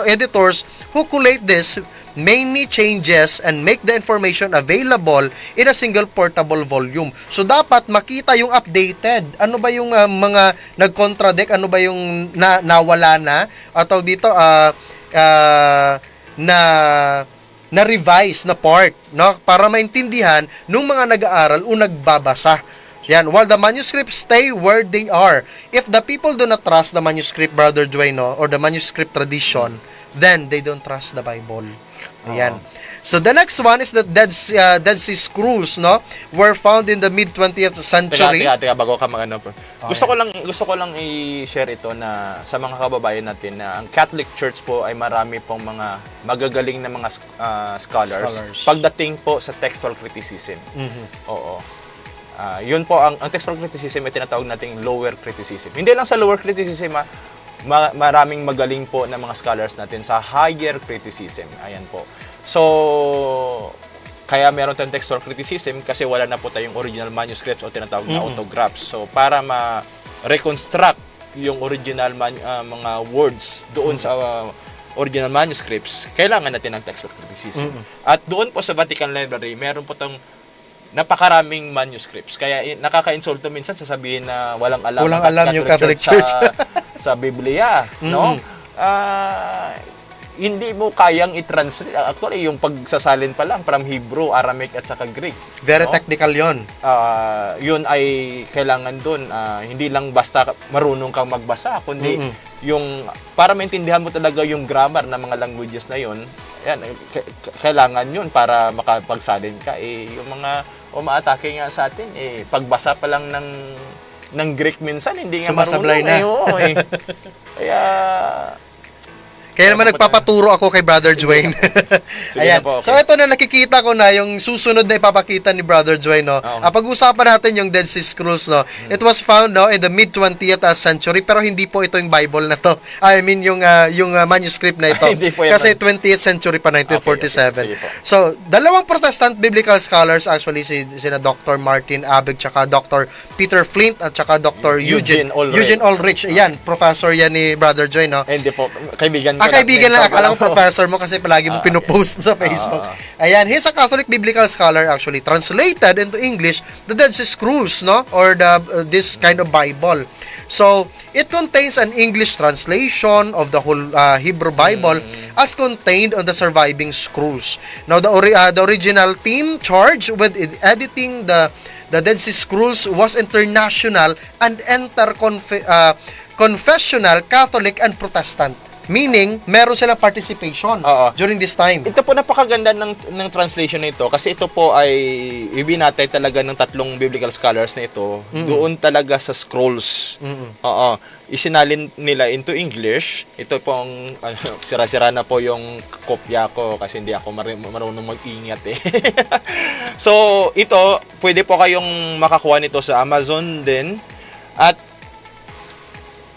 editors who collate this many changes and make the information available in a single portable volume. So, dapat makita yung updated. Ano ba yung mga nag-contradict? Ano ba yung nawala na? Atau dito, na-revise na part, no? Para maintindihan nung mga nag-aaral o nagbabasa. Yan, while the manuscripts stay where they are. If the people do not trust the manuscript, Brother Dwayne, or the manuscript tradition, then they don't trust the Bible. Ayan. So the next one is that Dead Sea Scrolls, no, were found in the mid-20th century. Teka, bago ka mag-ano. Gusto ko lang i-share ito na sa mga kababayan natin na ang Catholic Church po ay marami pong mga magagaling na mga scholars pagdating po sa textual criticism. Oo. Yun po ang textual criticism ay tinatawag nating lower criticism. Hindi lang sa lower criticism, maraming magaling po na mga scholars natin sa higher criticism. Ayan po. So, kaya meron tayong textual criticism kasi wala na po tayong original manuscripts o tinatawag na autographs. So, para ma-reconstruct yung original mga words doon sa original manuscripts, kailangan natin ng textual criticism. At doon po sa Vatican Library, meron po tong napakaraming manuscripts. Kaya nakaka-insulto minsan sasabihin na walang alam yung Catholic Church sa Biblia, no? Hindi mo kayang i-translate. Actually, yung pagsasalin pa lang from Hebrew, Aramaic at saka Greek. Very technical 'yon. Yun ay kailangan doon hindi lang basta marunong kang magbasa, kundi yung para maintindihan mo talaga yung grammar ng mga languages na yun. Yan, kailangan yun para makapagsalin ka. Yung mga umaatake nga sa atin, pagbasa pa lang ng Greek minsan, hindi nga marunong. Sumasablay na. Kaya, Kaya naman nagpapaturo ako kay Brother Dwayne. Sige Ayan. na po, okay. So ito na nakikita ko na yung susunod na ipapakita ni Brother Dwayne, no. Oo. Pag-usapan natin yung Dead Sea Scrolls, no. It was found, no, in the mid 20th century, pero hindi po ito yung Bible na to. I mean yung manuscript na ito. Hindi po yan. Kasi 20th century pa, 1947. Okay. Sige po. So, dalawang Protestant biblical scholars actually sina Dr. Martin Abegg tsaka Dr. Peter Flint at tsaka Dr. Eugene Ulrich. Eugene Ulrich. Ayan, professor yan ni Brother Dwayne, no. Hindi po, kaibigan ko. Kaibigan lang. Akala ko po. professor mo kasi palagi mo pinupost sa Facebook. Ayan, he's a Catholic biblical scholar actually. Translated into English the Dead Sea Scrolls, no? Or this kind of Bible. So, it contains an English translation of the whole Hebrew Bible as contained on the surviving scrolls. Now, the original team charged with editing the Dead Sea Scrolls was international and confessional Catholic and Protestant. Meaning, meron silang participation Oo. during this time. Ito po napakaganda ng translation na ito kasi ito po ay ibinatay talaga ng tatlong biblical scholars na ito doon talaga sa scrolls. Oo. Isinalin nila into English. Ito pong sira-sira na po yung kopya ko kasi hindi ako marunong mag-ingat eh. So, ito pwede po kayong makakuha nito sa Amazon din. At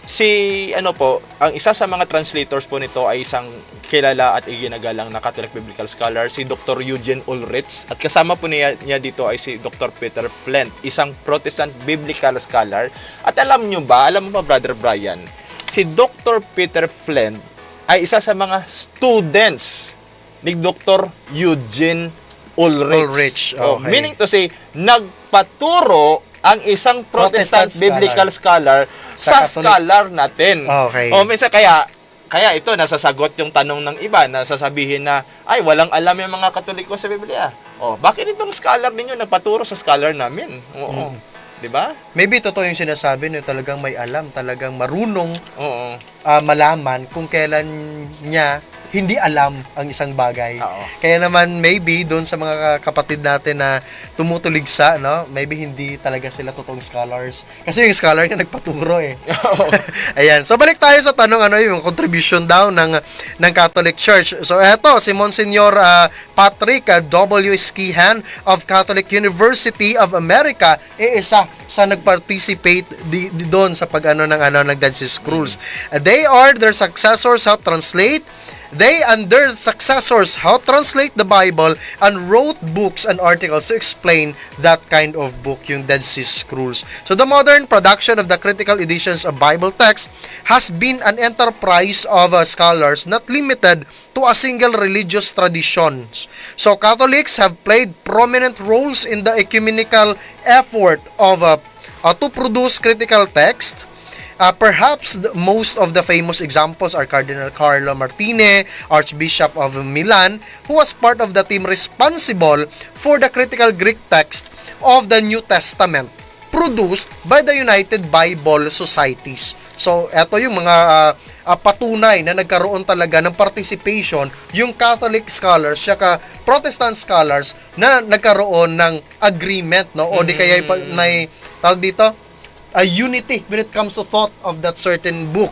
ang isa sa mga translators po nito ay isang kilala at iginagalang na Catholic Biblical Scholar, si Dr. Eugene Ulrich. At kasama po niya dito ay si Dr. Peter Flint, isang Protestant Biblical Scholar. At alam mo ba, Brother Brian, si Dr. Peter Flint ay isa sa mga students ni Dr. Eugene Ulrich. Okay. Meaning to say, nagpaturo ang isang Protestant Biblical Scholar sa scholar natin. Okay. Minsan kaya ito nasasagot yung tanong ng iba na sasabihin na ay walang alam yung mga Katoliko sa Biblia. Bakit itong scholar ninyo nagpaturo sa scholar namin? Oo. 'Di ba? Maybe totoo yung sinasabi niyo, talagang may alam, talagang marunong Oo. malaman kung kailan niya hindi alam ang isang bagay. Oo. Kaya naman maybe doon sa mga kapatid natin na tumutuligsa, no, maybe hindi talaga sila totoong scholars. Kasi yung scholar nga nagpaturo eh. Ayan. So balik tayo sa tanong yung contribution daw ng Catholic Church. So eto si Monsignor Patrick W. Skihan of Catholic University of America isa sa nag-participate doon sa ng Dead Sea Scrolls. They are their successors help translate. They and their successors helped translate the Bible and wrote books and articles to explain that kind of book, yung Dead Sea Scrolls. So the modern production of the critical editions of Bible text has been an enterprise of scholars not limited to a single religious tradition. So Catholics have played prominent roles in the ecumenical effort of to produce critical text. Perhaps most of the famous examples are Cardinal Carlo Martini, Archbishop of Milan, who was part of the team responsible for the critical Greek text of the New Testament produced by the United Bible Societies. So, eto yung mga patunay na nagkaroon talaga ng participation yung Catholic scholars saka Protestant scholars na nagkaroon ng agreement, no? O di kaya may tawag dito, a unity when it comes to thought of that certain book.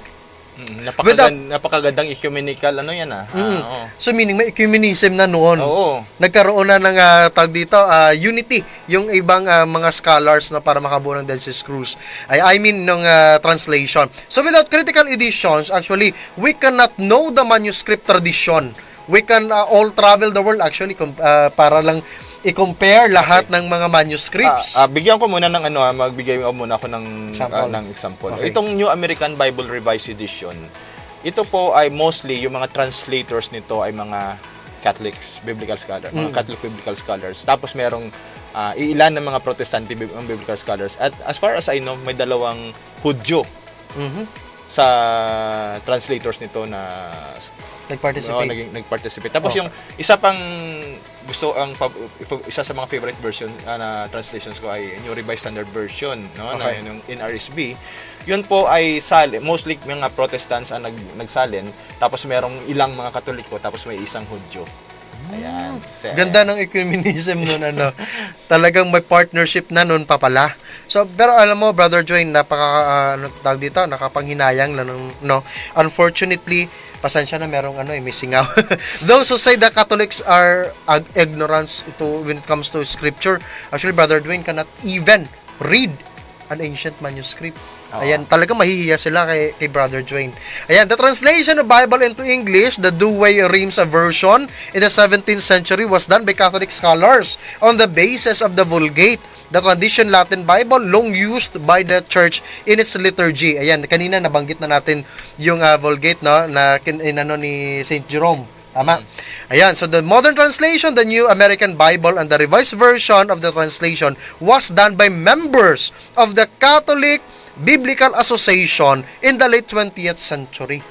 Napakagandang ecumenical yan oo. So meaning may ecumenism na noon. Oo. Nagkaroon na ng tawag dito, unity yung ibang mga scholars na para makabuo ng Dead Sea Scrolls. I mean ng translation. So without critical editions, actually we cannot know the manuscript tradition. We can all travel the world actually para lang i-compare lahat ng mga manuscripts. Bigyan ko muna ng magbigay muna ako ng example. Okay. Itong New American Bible Revised Edition, ito po ay mostly yung mga translators nito ay mga Catholics, biblical scholars, mga Catholic biblical scholars. Tapos merong ilan ng mga Protestant biblical scholars. At as far as I know, may dalawang Hudyo sa translators nito na nagparticipate. Tapos yung isa pang isa sa mga favorite version na translations ko ay New Revised Standard Version, no, na yung NRSV. Yun po ay mostly mga Protestants ang nagsalin, tapos merong ilang mga Katoliko, tapos may isang Hudyo. Ayan. Ganda ng ecumenism nun, ano. Talagang may partnership na nun pa pala. So, pero alam mo, Brother Dwayne, ano tawag dito, nakapanghinayang lang, no. Unfortunately, pasensya na merong may singaw. Those who say the Catholics are ignorant when it comes to scripture, actually, Brother Dwayne cannot even read an ancient manuscript. Ayan, talagang mahihiya sila kay Brother Dwayne. Ayan, the translation of Bible into English, the Douay-Rheims version in the 17th century was done by Catholic scholars on the basis of the Vulgate, the tradition Latin Bible long used by the Church in its liturgy. Ayan, kanina nabanggit na natin yung Vulgate, no, na inano ni St. Jerome. Tama. Ayan, so the modern translation, the New American Bible, and the revised version of the translation was done by members of the Catholic Biblical Association in the late 20th century.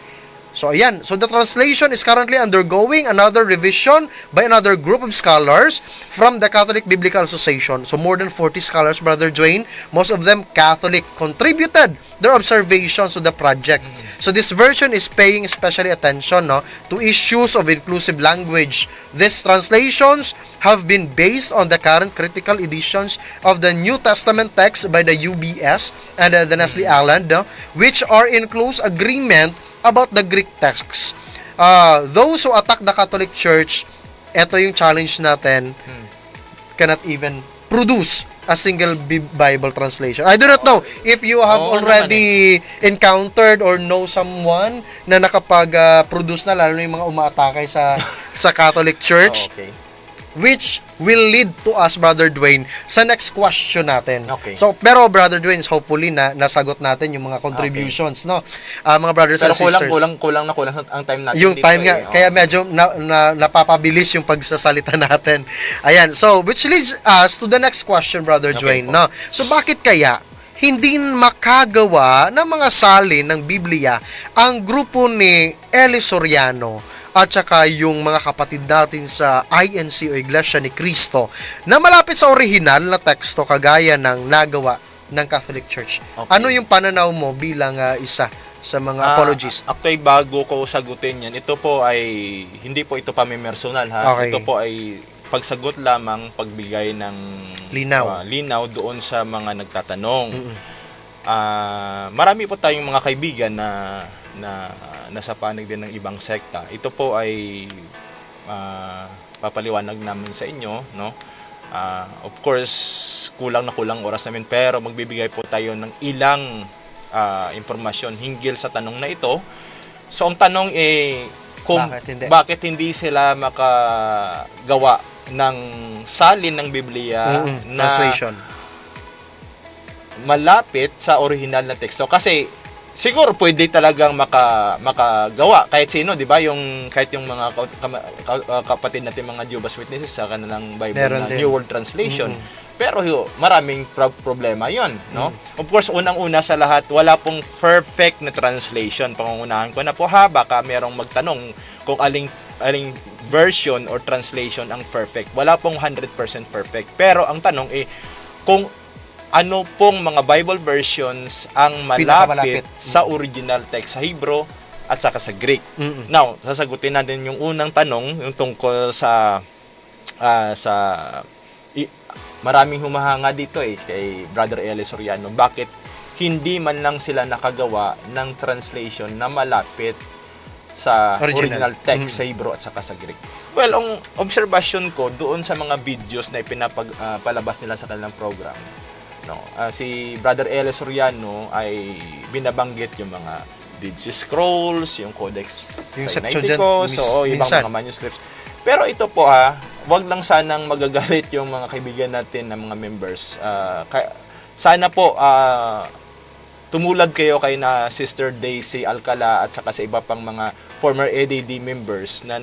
So ayan, so the translation is currently undergoing another revision by another group of scholars from the Catholic Biblical Association. So more than 40 scholars, Brother Dwayne, most of them Catholic, contributed their observations to the project. So this version is paying especially attention, no, to issues of inclusive language. These translations have been based on the current critical editions of the New Testament text by the UBS and the Nestle Aland, no, which are in close agreement about the Greek texts. Those who attack the Catholic Church, ito yung challenge natin, cannot even produce a single Bible translation. I do not know if you have already encountered or know someone na nakapag-produce na, lalo na yung mga umaatake sa Catholic Church. Okay. Which will lead to us, Brother Dwayne, sa next question natin. Okay. So, pero Brother Dwayne, hopefully nasagot natin yung mga contributions, no? Mga brothers and sisters. Pero kulang ang time natin Yung dito. time nga, kaya medyo napapabilis yung pagsasalita natin. Ayan, so which leads us to the next question, Brother Dwayne, no? So, bakit kaya hindi makagawa ng mga salin ng Biblia ang grupo ni Eli Soriano at saka yung mga kapatid natin sa INC o Iglesia ni Cristo na malapit sa orihinal na teksto kagaya ng nagawa ng Catholic Church? Okay. Ano yung pananaw mo bilang isa sa mga apologist? Actually, bago ko sagutin yan, ito po ay, hindi po ito pamimersonal, ha? Okay. Ito po ay pagsagot lamang, pagbigay ng linaw doon sa mga nagtatanong. Marami po tayong mga kaibigan na nasa panig din ng ibang sekta. Ito po ay papaliwanag namin sa inyo, no? Of course, kulang oras namin, pero magbibigay po tayo ng ilang impormasyon hinggil sa tanong na ito. So, ang tanong kung bakit hindi sila makagawa ng salin ng Biblia na translation malapit sa original na teksto. Kasi siguro pwede talagang makagawa kahit sino, 'di ba? Kahit yung mga kapatid natin mga Jehovah's Witnesses sa kanilang Bible na New World Translation. Pero maraming problema 'yon, no? Of course, unang-una sa lahat, wala pong perfect na translation. Pangungunahan ko na po, baka merong magtanong kung aling version or translation ang perfect. Wala pong 100% perfect. Pero ang tanong kung ano pong mga Bible versions ang malapit sa original text sa Hebrew at saka sa Greek. Now, sasagutin natin yung unang tanong, yung tungkol sa maraming humahanga dito kay Brother Eli Soriano. Bakit hindi man lang sila nakagawa ng translation na malapit sa original text sa Hebrew at saka sa Greek? Well, ang observation ko doon sa mga videos na ipinapalabas nila sa kanilang program, no, si Brother Eli Soriano ay binabanggit yung mga Dead Sea Scrolls, yung Codex Sinaiticus, ibang mga manuscripts. Pero ito po wag lang sanang magagalit yung mga kaibigan natin na mga members. Sana po tumulad kayo kay na Sister Daisy Alcala at saka sa iba pang mga former ADD members na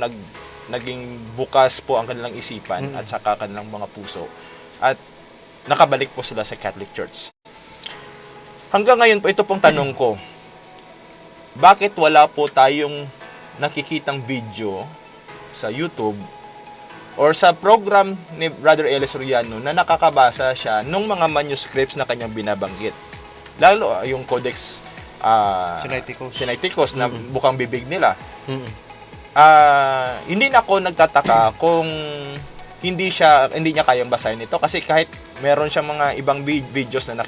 naging bukas po ang kanilang isipan at saka kanilang mga puso. At nakabalik po sila sa Catholic Church. Hanggang ngayon po, ito pong tanong ko, bakit wala po tayong nakikitang video sa YouTube or sa program ni Brother Eli Soriano na nakakabasa siya ng mga manuscripts na kanyang binabanggit? Lalo yung Codex Sinaiticus na bukang bibig nila. hindi na ako nagtataka kung hindi niya kayang basahin ito, kasi kahit meron siyang mga ibang videos na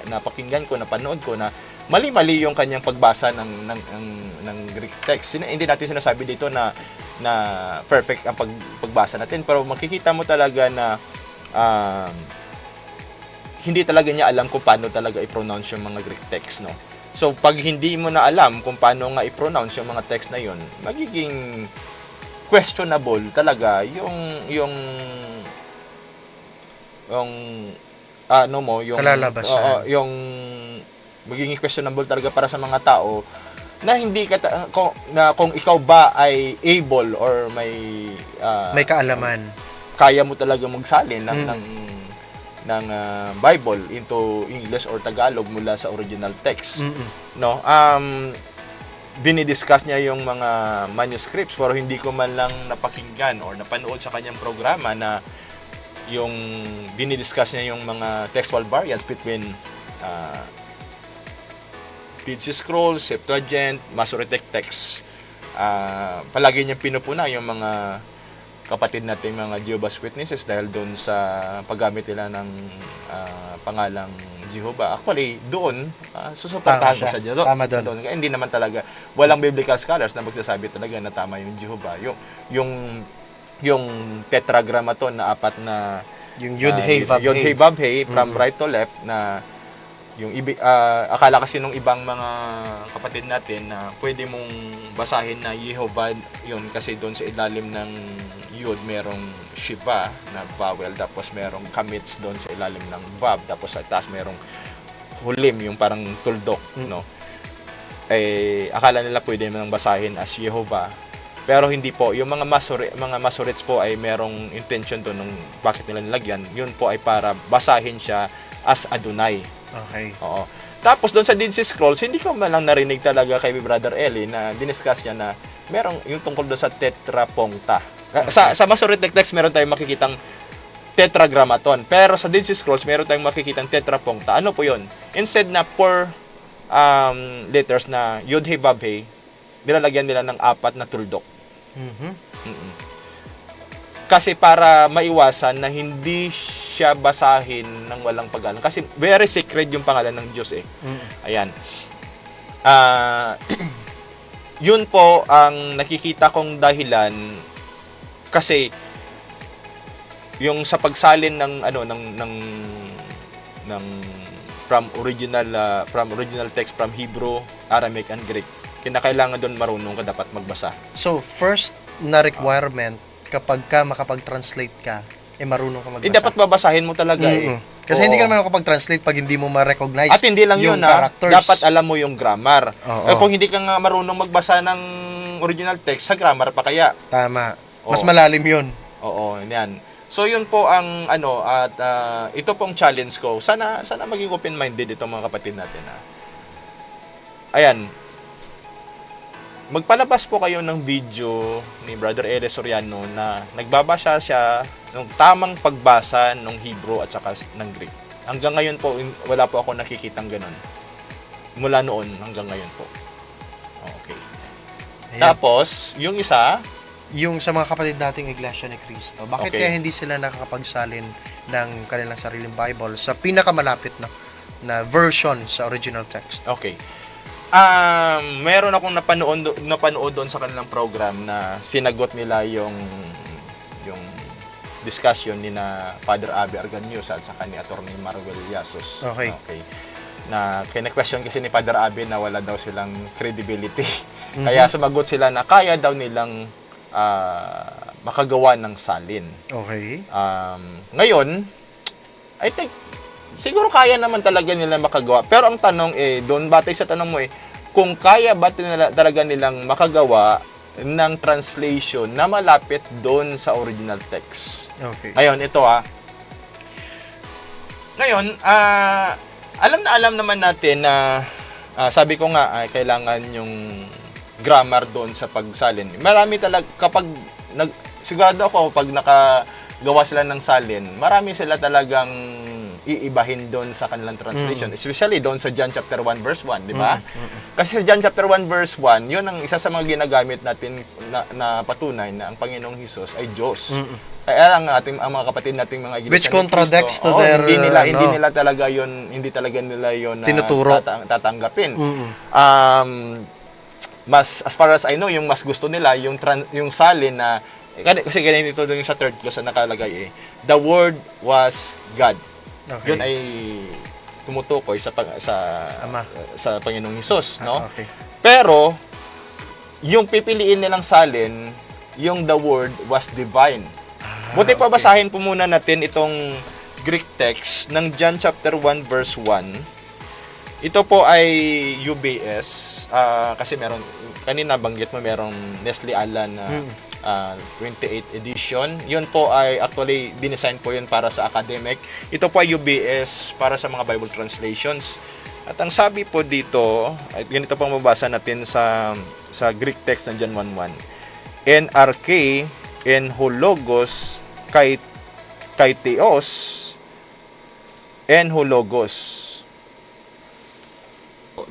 napakinggan ko, napanood ko, na mali-mali yung kanyang pagbasa ng Greek text. Hindi natin sinasabi dito na perfect ang pagbasa natin, pero makikita mo talaga na hindi talaga niya alam kung paano talaga i-pronounce yung mga Greek text, no? So pag hindi mo na alam kung paano nga i-pronounce yung mga text na yun, magiging questionable talaga yung ano mo, yung kalalabasan. Yung magiging questionable talaga para sa mga tao na hindi ka kung ikaw ba ay able or may kaalaman, kaya mo talaga magsalin ng Bible into English or Tagalog mula sa original text. No? Dinidiscuss niya yung mga manuscripts, pero hindi ko man lang napakinggan or napanood sa kanyang programa na yung dinidiscuss niya yung mga textual variants between Dead Sea Scrolls, Septuagint, Masoretic text. Palagi niyang pinupuna yung mga kapatid natin mga Jehovah's Witnesses dahil doon sa paggamit nila ng pangalang Jehovah. Actually, doon, susuportahan ko sa Jehovah. Tama doon. Hindi naman talaga, walang biblical scholars na magsasabi talaga na tama yung Jehovah. Yung tetragrammaton na apat na yung Yud-Heh, Vav-Heh, from right to left, na yung akala kasi nung ibang mga kapatid natin na pwede mong basahin na Yehovah yun, kasi doon sa ilalim ng Yud merong Shiva na vowel, tapos merong Kamits doon sa ilalim ng Vav, tapos sa taas merong Hulim, yung parang tuldok, no? Akala nila pwede nang basahin as Yehovah, pero hindi po. Yung mga Masorets po ay merong intention doon nung bakit nila nilagyan, yun po ay para basahin siya as Adonai. Okay. Oo. Tapos doon sa Dead Sea Scrolls, hindi ko man lang narinig talaga kay Brother Eli na diniscuss niya na merong yung tungkol doon sa tetrapongta. Okay. Sa Masoretic text meron tayong makikitang tetragrammaton, pero sa Dead Sea Scrolls meron tayong makikitang tetrapongta. Ano po 'yon? Instead na 4 letters na Yud-Heh Vav-Heh, nilalagyan nila ng 4 na tuldok. Kasi para maiwasan na hindi siya basahin ng walang pag-alam. Kasi very sacred yung pangalan ng Diyos eh. Ayan. Yun po ang nakikita kong dahilan, kasi yung sa pagsalin ng from original text from Hebrew, Aramaic and Greek, kinakailangan doon marunong ka dapat magbasa. So, first na requirement kapag ka makapag-translate ka, marunong ka magbasa. Dapat babasahin mo talaga Kasi hindi ka naman makapag-translate pag hindi mo ma-recognize at hindi lang yun, characters. Dapat alam mo yung grammar. Oo. Kung hindi ka nga marunong magbasa ng original text, sa grammar pa kaya. Tama. Mas malalim yun. Oo, yan. So yun po ang at ito pong challenge ko. Sana maging open-minded itong mga kapatid natin. Ayan. Magpalabas po kayo ng video ni Brother Eli Soriano na nagbabasa siya ng tamang pagbasa ng Hebrew at saka ng Greek. Hanggang ngayon po, wala po ako nakikitang ganun. Mula noon hanggang ngayon po. Okay. Ayan. Tapos, yung isa, yung sa mga kapatid nating Iglesia ni Cristo, bakit Okay. kaya hindi sila nakakapagsalin ng kanilang sariling Bible sa pinakamalapit na version sa original text? okay. Meron akong napanood doon sa kanilang program na sinagot nila yung discussion ni na Father Abby Arganius at saka ni Attorney Marvel Yasos. Okay. Na kina-question kasi ni Father Abby na wala daw silang credibility. Kaya sumagot sila na kaya daw nilang makagawa ng salin. Okay. Ngayon, I think siguro kaya naman talaga nila makagawa. Pero ang tanong doon batay sa tanong mo kung kaya ba talaga nilang makagawa ng translation na malapit doon sa original text. Okay. Ngayon, ito Ngayon, alam naman natin na sabi ko nga kailangan yung grammar doon sa pagsalin. Marami talaga sigurado ako pag nakagawa sila ng salin, marami sila talagang iibahin doon sa kanilang translation. Especially doon sa John chapter 1 verse 1, di ba? Kasi sa John chapter 1 verse 1, yun ang isa sa mga ginagamit natin na patunay na ang Panginoong Hesus ay Diyos. Kaya ang mga kapatid nating mga iglesia Which ni contradicts Cristo, to their hindi nila talaga yun tinuturo. Tatanggapin. As far as I know, yung mas gusto nila yung salin na kasi ganito doon sa third clause na nakalagay the word was God. Okay. Yun ay tumutukoy sa Ama. sa Panginoong Hesus, no? Okay. Pero yung pipiliin nilang salin, yung the word was divine. Buti pa basahin po muna natin itong Greek text ng John chapter 1 verse 1. Ito po ay UBS kasi meron kanina banggit mo merong Nestle Aland na 28 edition. Yun po ay actually dinesign po yun para sa academic. Ito po ay UBS para sa mga Bible translations. At ang sabi po dito, ay ganito pong mabasa natin sa Greek text ng John 1:1. NRK en hologos kai theos en hologos.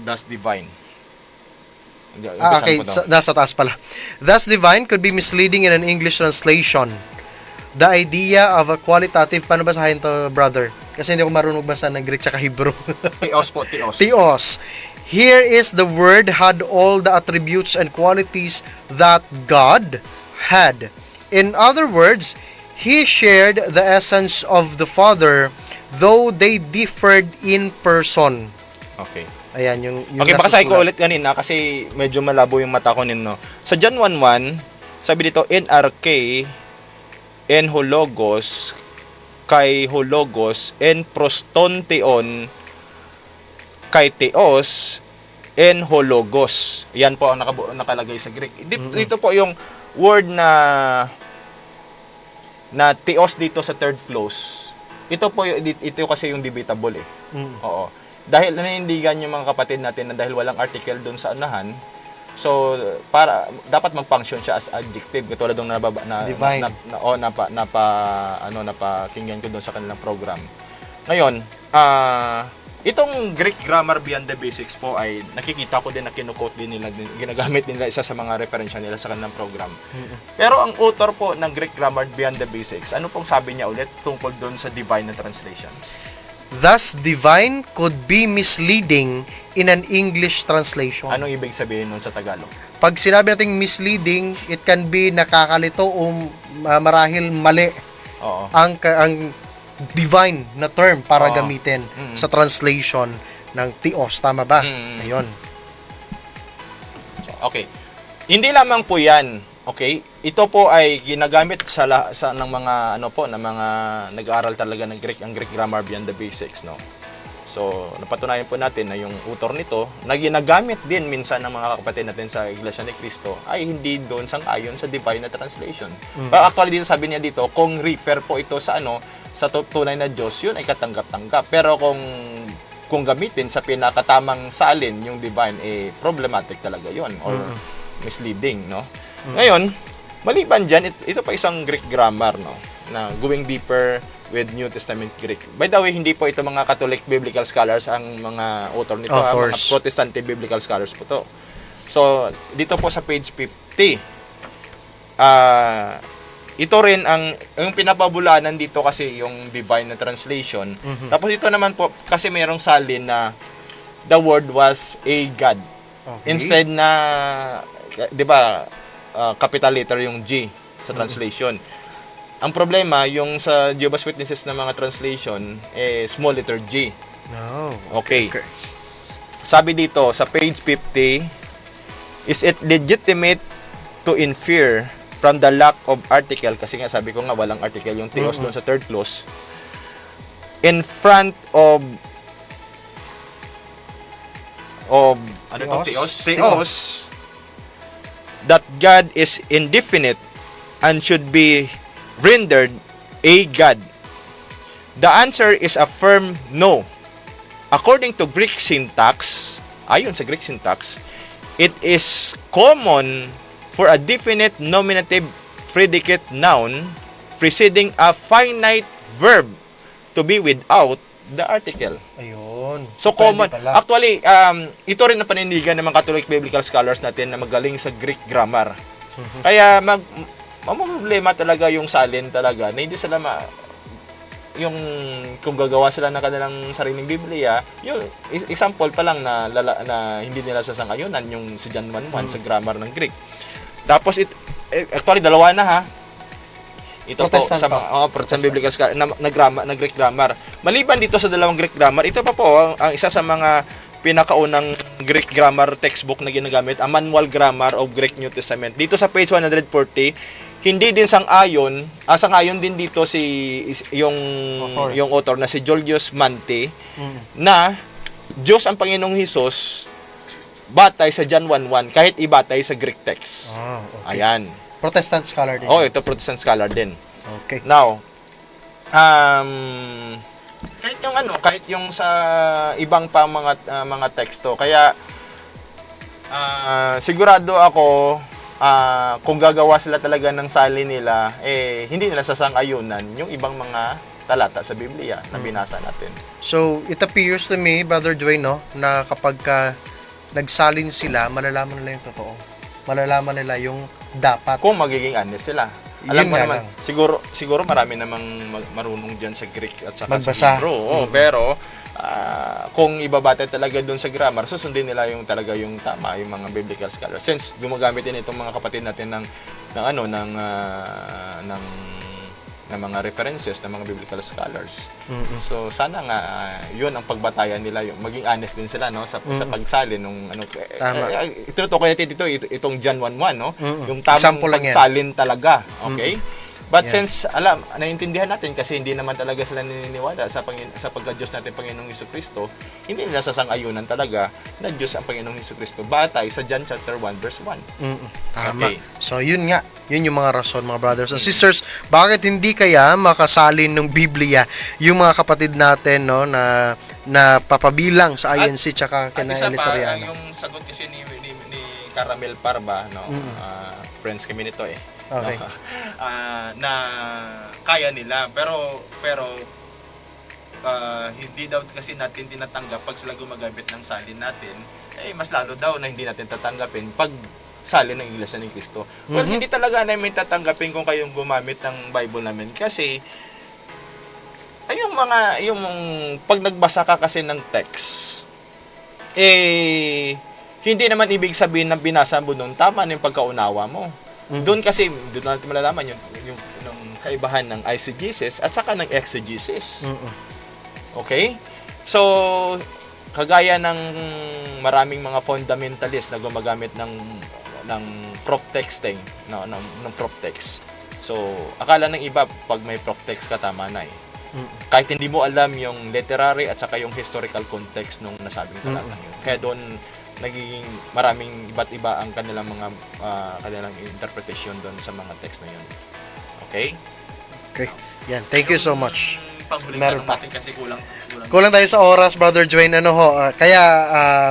That's divine. Okay, nasa taas pala. Thus divine could be misleading in an English translation. The idea of a qualitative, paano basahin to, brother? Kasi hindi ako marunong magbasa ng Greek tsaka Hebrew. Theos po, theos. Theos. Here is the word had all the attributes and qualities that God had. In other words, He shared the essence of the Father, though they differed in person. Okay. Ayan, yung Okay, baka nasa ko sulat. ulit kanina kasi medyo malabo yung mata ko nino. Sa John 1:1, sabi dito, NRK, en hologos, kay hologos, en prostonteon, kay theos, en hologos. Yan po ang nakalagay sa Greek. Dito po yung word na theos dito sa third clause. Ito po, ito kasi yung debatable eh. Oo. Dahil nanindigan yung mga kapatid natin na dahil walang article doon sa unahan, so dapat mag-function siya as adjective katulad ng Divine. napakinggan ko doon sa kanilang program. Ngayon, itong Greek grammar beyond the basics po ay nakikita ko din na kinu-quote din nila, ginagamit nila isa sa mga referensya nila sa kanilang program. Pero ang author po ng Greek grammar beyond the basics, ano pong sabi niya ulit tungkol doon sa divine na translation? Thus, divine could be misleading in an English translation. Anong ibig sabihin nun sa Tagalog? Pag sinabi nating misleading, it can be nakakalito o marahil mali Oo. ang divine na term para Oo. gamitin sa translation ng theos. Tama ba? Ayun. Okay. Hindi lamang po 'yan. Okay? Ito po ay ginagamit sa ng mga ng mga nag-aaral talaga ng Greek, ang Greek grammar beyond the basics, no. So, napatunayan po natin na yung author nito na ginagamit din minsan ng mga kapatid natin sa Iglesia ni Cristo ay hindi doon sang-ayon sa divine na translation. Pero actually dito sabi niya dito, kung refer po ito sa sa tunay na Diyos, yun ay katanggap-tanggap. Pero kung gamitin sa pinakatamang salin yung divine, problematic talaga yun or misleading, no. Ngayon, maliban dyan, ito pa isang Greek grammar, no, na going deeper with New Testament Greek. By the way, hindi po ito mga Catholic biblical scholars ang mga author nito, mga Protestante biblical scholars po to. So, dito po sa page 50, ito rin yung pinapabulaanan dito kasi yung divine na translation. Tapos ito naman po, kasi mayroong salin na the word was a God. Okay. Instead na, di ba, capital letter yung G sa translation. Ang problema, yung sa Jehovah's Witnesses na mga translation, small letter G. No. Okay. Sabi dito, sa page 50, is it legitimate to infer from the lack of article, kasi nga sabi ko nga walang article yung theos doon sa third clause, in front of ano to, theos, that God is indefinite and should be rendered a God? The answer is a firm no. According to Greek syntax, ayon sa Greek syntax, it is common for a definite nominative predicate noun preceding a finite verb to be without the article. Ayun. So Pwede common. pala. Actually, ito rin ang panindigan ng mga Catholic biblical scholars natin na magaling sa Greek grammar. Kaya problema talaga yung salin talaga na hindi sila yung kung gagawa sila ng kanilang sariling Biblia, yung example pa lang na hindi nila sasang-ayunan yung si John 1:1 sa grammar ng Greek. Tapos actually dalawa na ha. Ito Protestant po sa Protestant biblical scholar na Greek grammar. Maliban dito sa dalawang Greek grammar, ito pa po ang isa sa mga pinakaunang Greek grammar textbook na ginagamit, a Manual Grammar of Greek New Testament. Dito sa page 140, hindi din sang-ayon din dito yung author na si Julius Mante na Diyos ang Panginoong Hesus batay sa John 1:1 kahit ibatay sa Greek text. Okay. Ayan. Protestant scholar din. Ito Protestant scholar din. Okay. Now, kahit yung sa ibang pa mga teksto, kaya sigurado ako kung gagawa sila talaga ng salin nila, hindi nila sasang-ayunan yung ibang mga talata sa Biblia na binasa natin. So, it appears to me, Brother Dwayne, no, na kapag nagsalin sila, malalaman nila yung totoo. Malalaman nila yung dapat. Kung magiging honest sila. Yun Alam mo nga naman, lang. siguro marami namang marunong dyan sa Greek at saka Magbasa. sa Hebrew. Pero, kung ibabate talaga doon sa grammar, susundin nila yung talaga yung tama, yung mga biblical scholars. Since gumagamit din itong mga kapatid natin ng mga references ng mga biblical scholars. So sana nga yun ang pagbatayan nila, yung maging honest din sila no sa pagsalin nung Tama. Tinutukoy natin dito itong John 1:1 no, yung Example tamang lang yan. pagsalin talaga, okay? But Yeah. since naiintindihan natin kasi hindi naman talaga sila naniniwala sa pagka-Diyos natin Panginoong Hesukristo, hindi nila sasang-ayunan talaga na Diyos ang Panginoong Hesukristo batay sa John chapter 1 verse 1. Tama. Okay. So, yun yung mga rason, mga brothers and sisters, bakit hindi kaya makasalin ng Biblia yung mga kapatid natin, no, na papabilang sa INC tsaka At kina isa Eli pa, Soriano. yung sagot kasi ni Caramel Parba, no, friends kami nito Okay. no, na kaya nila pero hindi daw kasi natin tinatanggap pag sila gumagamit ng salin natin, mas lalo daw na hindi natin tatanggapin pag salin ng Iglesia ni Cristo. Well, hindi talaga namin tatanggapin kung kayong gumamit ng Bible namin kasi yung pag nagbasa ka kasi ng text, hindi naman ibig sabihin na binasa mo doon tama na yung pagkaunawa mo. Doon natin malalaman yung kaibahan ng eisegesis at saka ng exegesis. Okay? So, kagaya ng maraming mga fundamentalist na gumagamit ng proof texting, ng proof text. So, akala ng iba pag may proof text ka tama na Kahit hindi mo alam yung literary at saka yung historical context nung nasabing talata yun. Kaya doon nagiging maraming iba't iba ang kanilang mga kanilang interpretation doon sa mga text na yun. Okay? Okay. Yan. Thank you so much. Panghuling Meron tanong pa. natin kasi kulang. Kulang tayo sa oras, Brother Dwayne. Kaya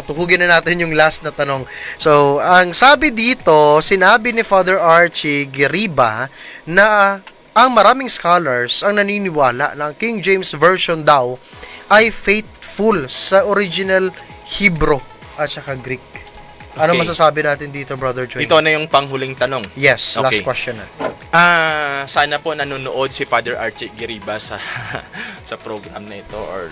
tuhugin na natin yung last na tanong. So, ang sabi dito, sinabi ni Father Archie Giriba na ang maraming scholars ang naniniwala na ang King James Version daw ay faithful sa original Hebrew at saka Greek. Ano Okay. masasabi natin dito, Brother Dwayne? Ito na yung panghuling tanong. Yes, last Okay. question na. Sana po nanonood si Father Archie Giriba sa sa program na ito or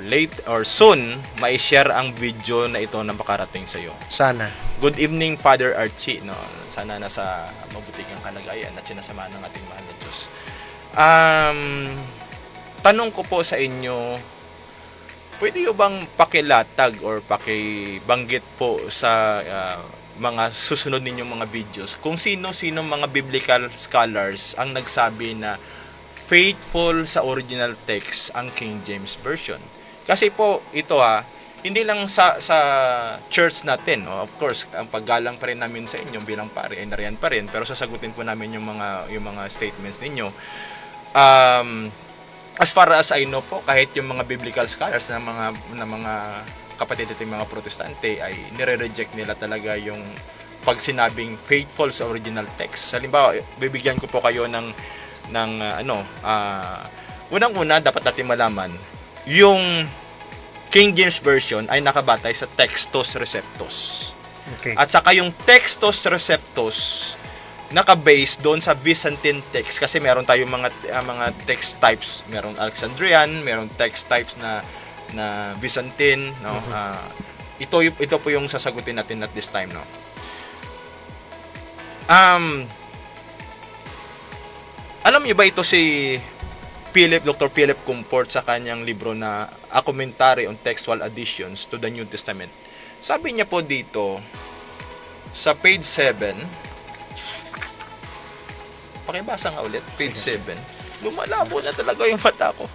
late or soon mai-share ang video na ito na makarating sa iyo. Sana. Good evening, Father Archie. No, sana nasa mabuti kang kalagayan at sinasamahan ng ating mahal na Diyos. Tanong ko po sa inyo, pwede yung bang pakilatag or pakibanggit po sa mga susunod ninyong mga videos kung sino-sino mga biblical scholars ang nagsabi na faithful sa original text ang King James Version. Kasi po ito hindi lang sa church natin, of course, ang paggalang pa rin namin sa inyo bilang pare ay nariyan pa rin, pero sasagutin po namin yung mga statements ninyo. As far as I know po, kahit yung mga biblical scholars na mga kapatid nating mga protestante ay nire-reject nila talaga yung pag sinabing faithful sa original text. Halimbawa, bibigyan ko po kayo ng unang-una dapat natin malaman yung King James Version ay nakabatay sa Textus Receptus. Okay. At saka yung Textus Receptus naka-base doon sa Byzantine text kasi meron tayong mga text types, merong Alexandrian, merong text types na Byzantine, no. Ito po yung sasagutin natin at this time, no. Alam niyo ba ito si Dr. Philip Comport sa kanyang libro na A Commentary on Textual Additions to the New Testament? Sabi niya po dito sa page 7, pakibasa nga ulit, page 7. Lumalabo na talaga yung mata ko.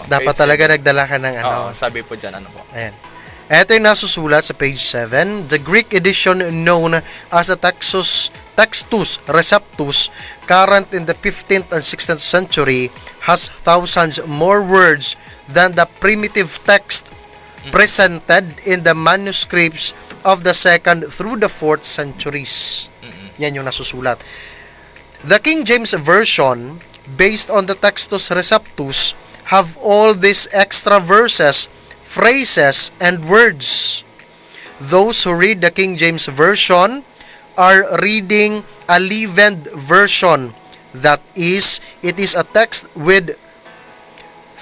Dapat page talaga 7. nagdala ka ng ano. Sabi po dyan, ano po? Ayan. Ito yung nasusulat sa page 7. The Greek edition known as a Textus Receptus, current in the 15th and 16th century, has thousands more words than the primitive text presented in the manuscripts of the 2nd through the 4th centuries. Yan yung nasusulat. The King James Version, based on the Textus Receptus, have all these extra verses, phrases, and words. Those who read the King James Version are reading a leavened version. That is, it is a text with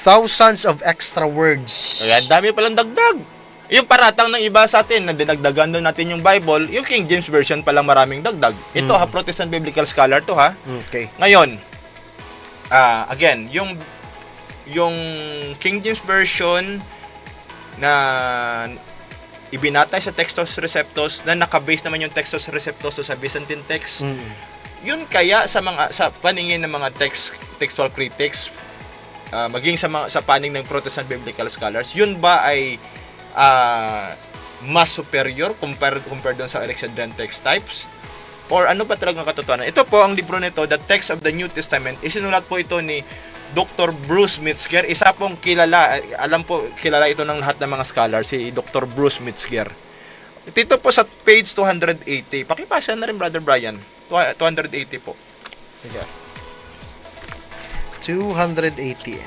thousands of extra words. Kaya dami palang dagdag. Yung paratang ng iba sa atin, na dinagdagan doon natin yung Bible, yung King James Version palang maraming dagdag. Ito Protestant Biblical Scholar to ha. Okay. Ngayon, again, yung King James Version na ibinatay sa Textus Receptus na naka-base naman yung Textus Receptus sa Byzantine text. Yun kaya sa paningin ng mga textual critics, maging sa paning ng Protestant Biblical Scholars, yun ba ay mas superior compared doon sa Alexandrian text types? Or ano ba talagang katotohanan? Ito po ang libro nito, The Text of the New Testament. Isinulat po ito ni Dr. Bruce Metzger. Isa pong kilala ito ng lahat ng mga scholars, si Dr. Bruce Metzger. Dito po sa page 280. Pakipasa na rin, Brother Brian. 280 po. Okay. 280.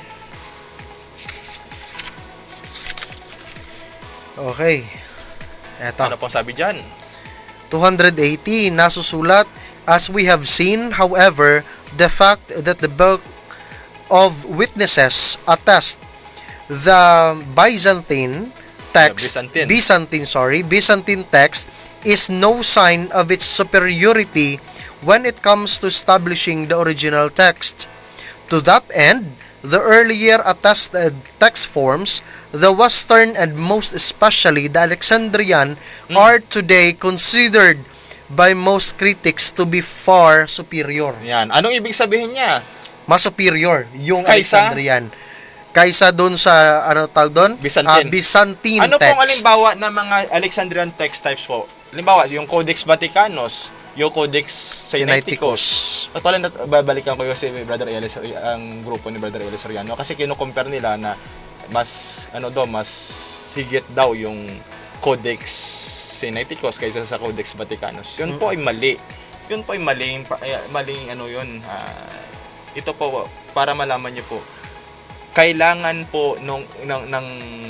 Okay. Eto. Ano pong sabi dyan? 280, nasusulat, as we have seen, however, the fact that the book of witnesses attest the Byzantine text, Byzantine text is no sign of its superiority when it comes to establishing the original text. To that end, the earlier attested text forms, the Western and most especially the Alexandrian, are today considered by most critics to be far superior. Yan. Anong ibig sabihin niya? Mas superior yung Kaysa? Alexandrian. Kaysa doon sa, ano tawag doon? Byzantine. Byzantine Ano text. pong halimbawa ng mga Alexandrian text types po? Halimbawa, yung Codex Vaticanus, yung Codex Sinaiticus. At pala, babalikan ko yung si Brother Ellis, ang grupo ni Brother Ellis Soriano, kasi kino-compare nila na mas higit daw yung Codex Sinaiticus kaysa sa Codex Vaticanus. Yun po ay mali. Yun po ay maling ano yun. Ito po, para malaman niyo po, kailangan po ng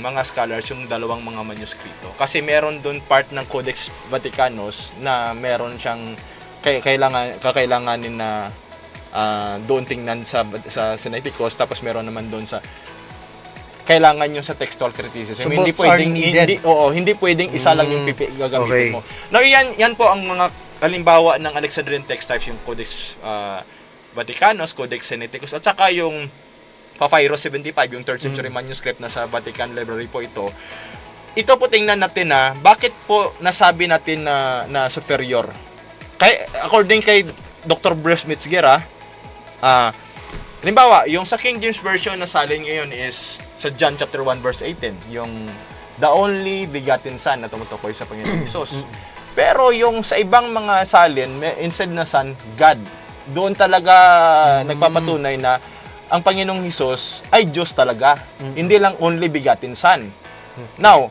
mga scholars yung dalawang mga manuskrito. Kasi meron doon part ng Codex Vaticanus na meron siyang kakailanganin na doon tingnan sa Sinaiticus, tapos meron naman doon sa kailangan nyo sa textual criticism. So Hindi pwedeng isa lang yung gagamitin mo. Now, yan po ang mga halimbawa ng Alexandrian text types, yung Codex Vaticanus, Codex Sinaiticus, at saka yung Papyrus 75, yung 3rd century manuscript na sa Vatican Library po ito. Ito po tingnan natin na bakit po nasabi natin na superior. According kay Dr. Bruce Metzger, halimbawa, yung sa King James Version na salin ngayon is sa John chapter 1 verse 18, yung the only begotten Son na tumutukoy sa Panginoong Hesus. Pero yung sa ibang mga salin, instead na Son, God. Doon talaga nagpapatunay na ang Panginoong Hesus ay Diyos talaga. Hindi lang only begotten Son. Now,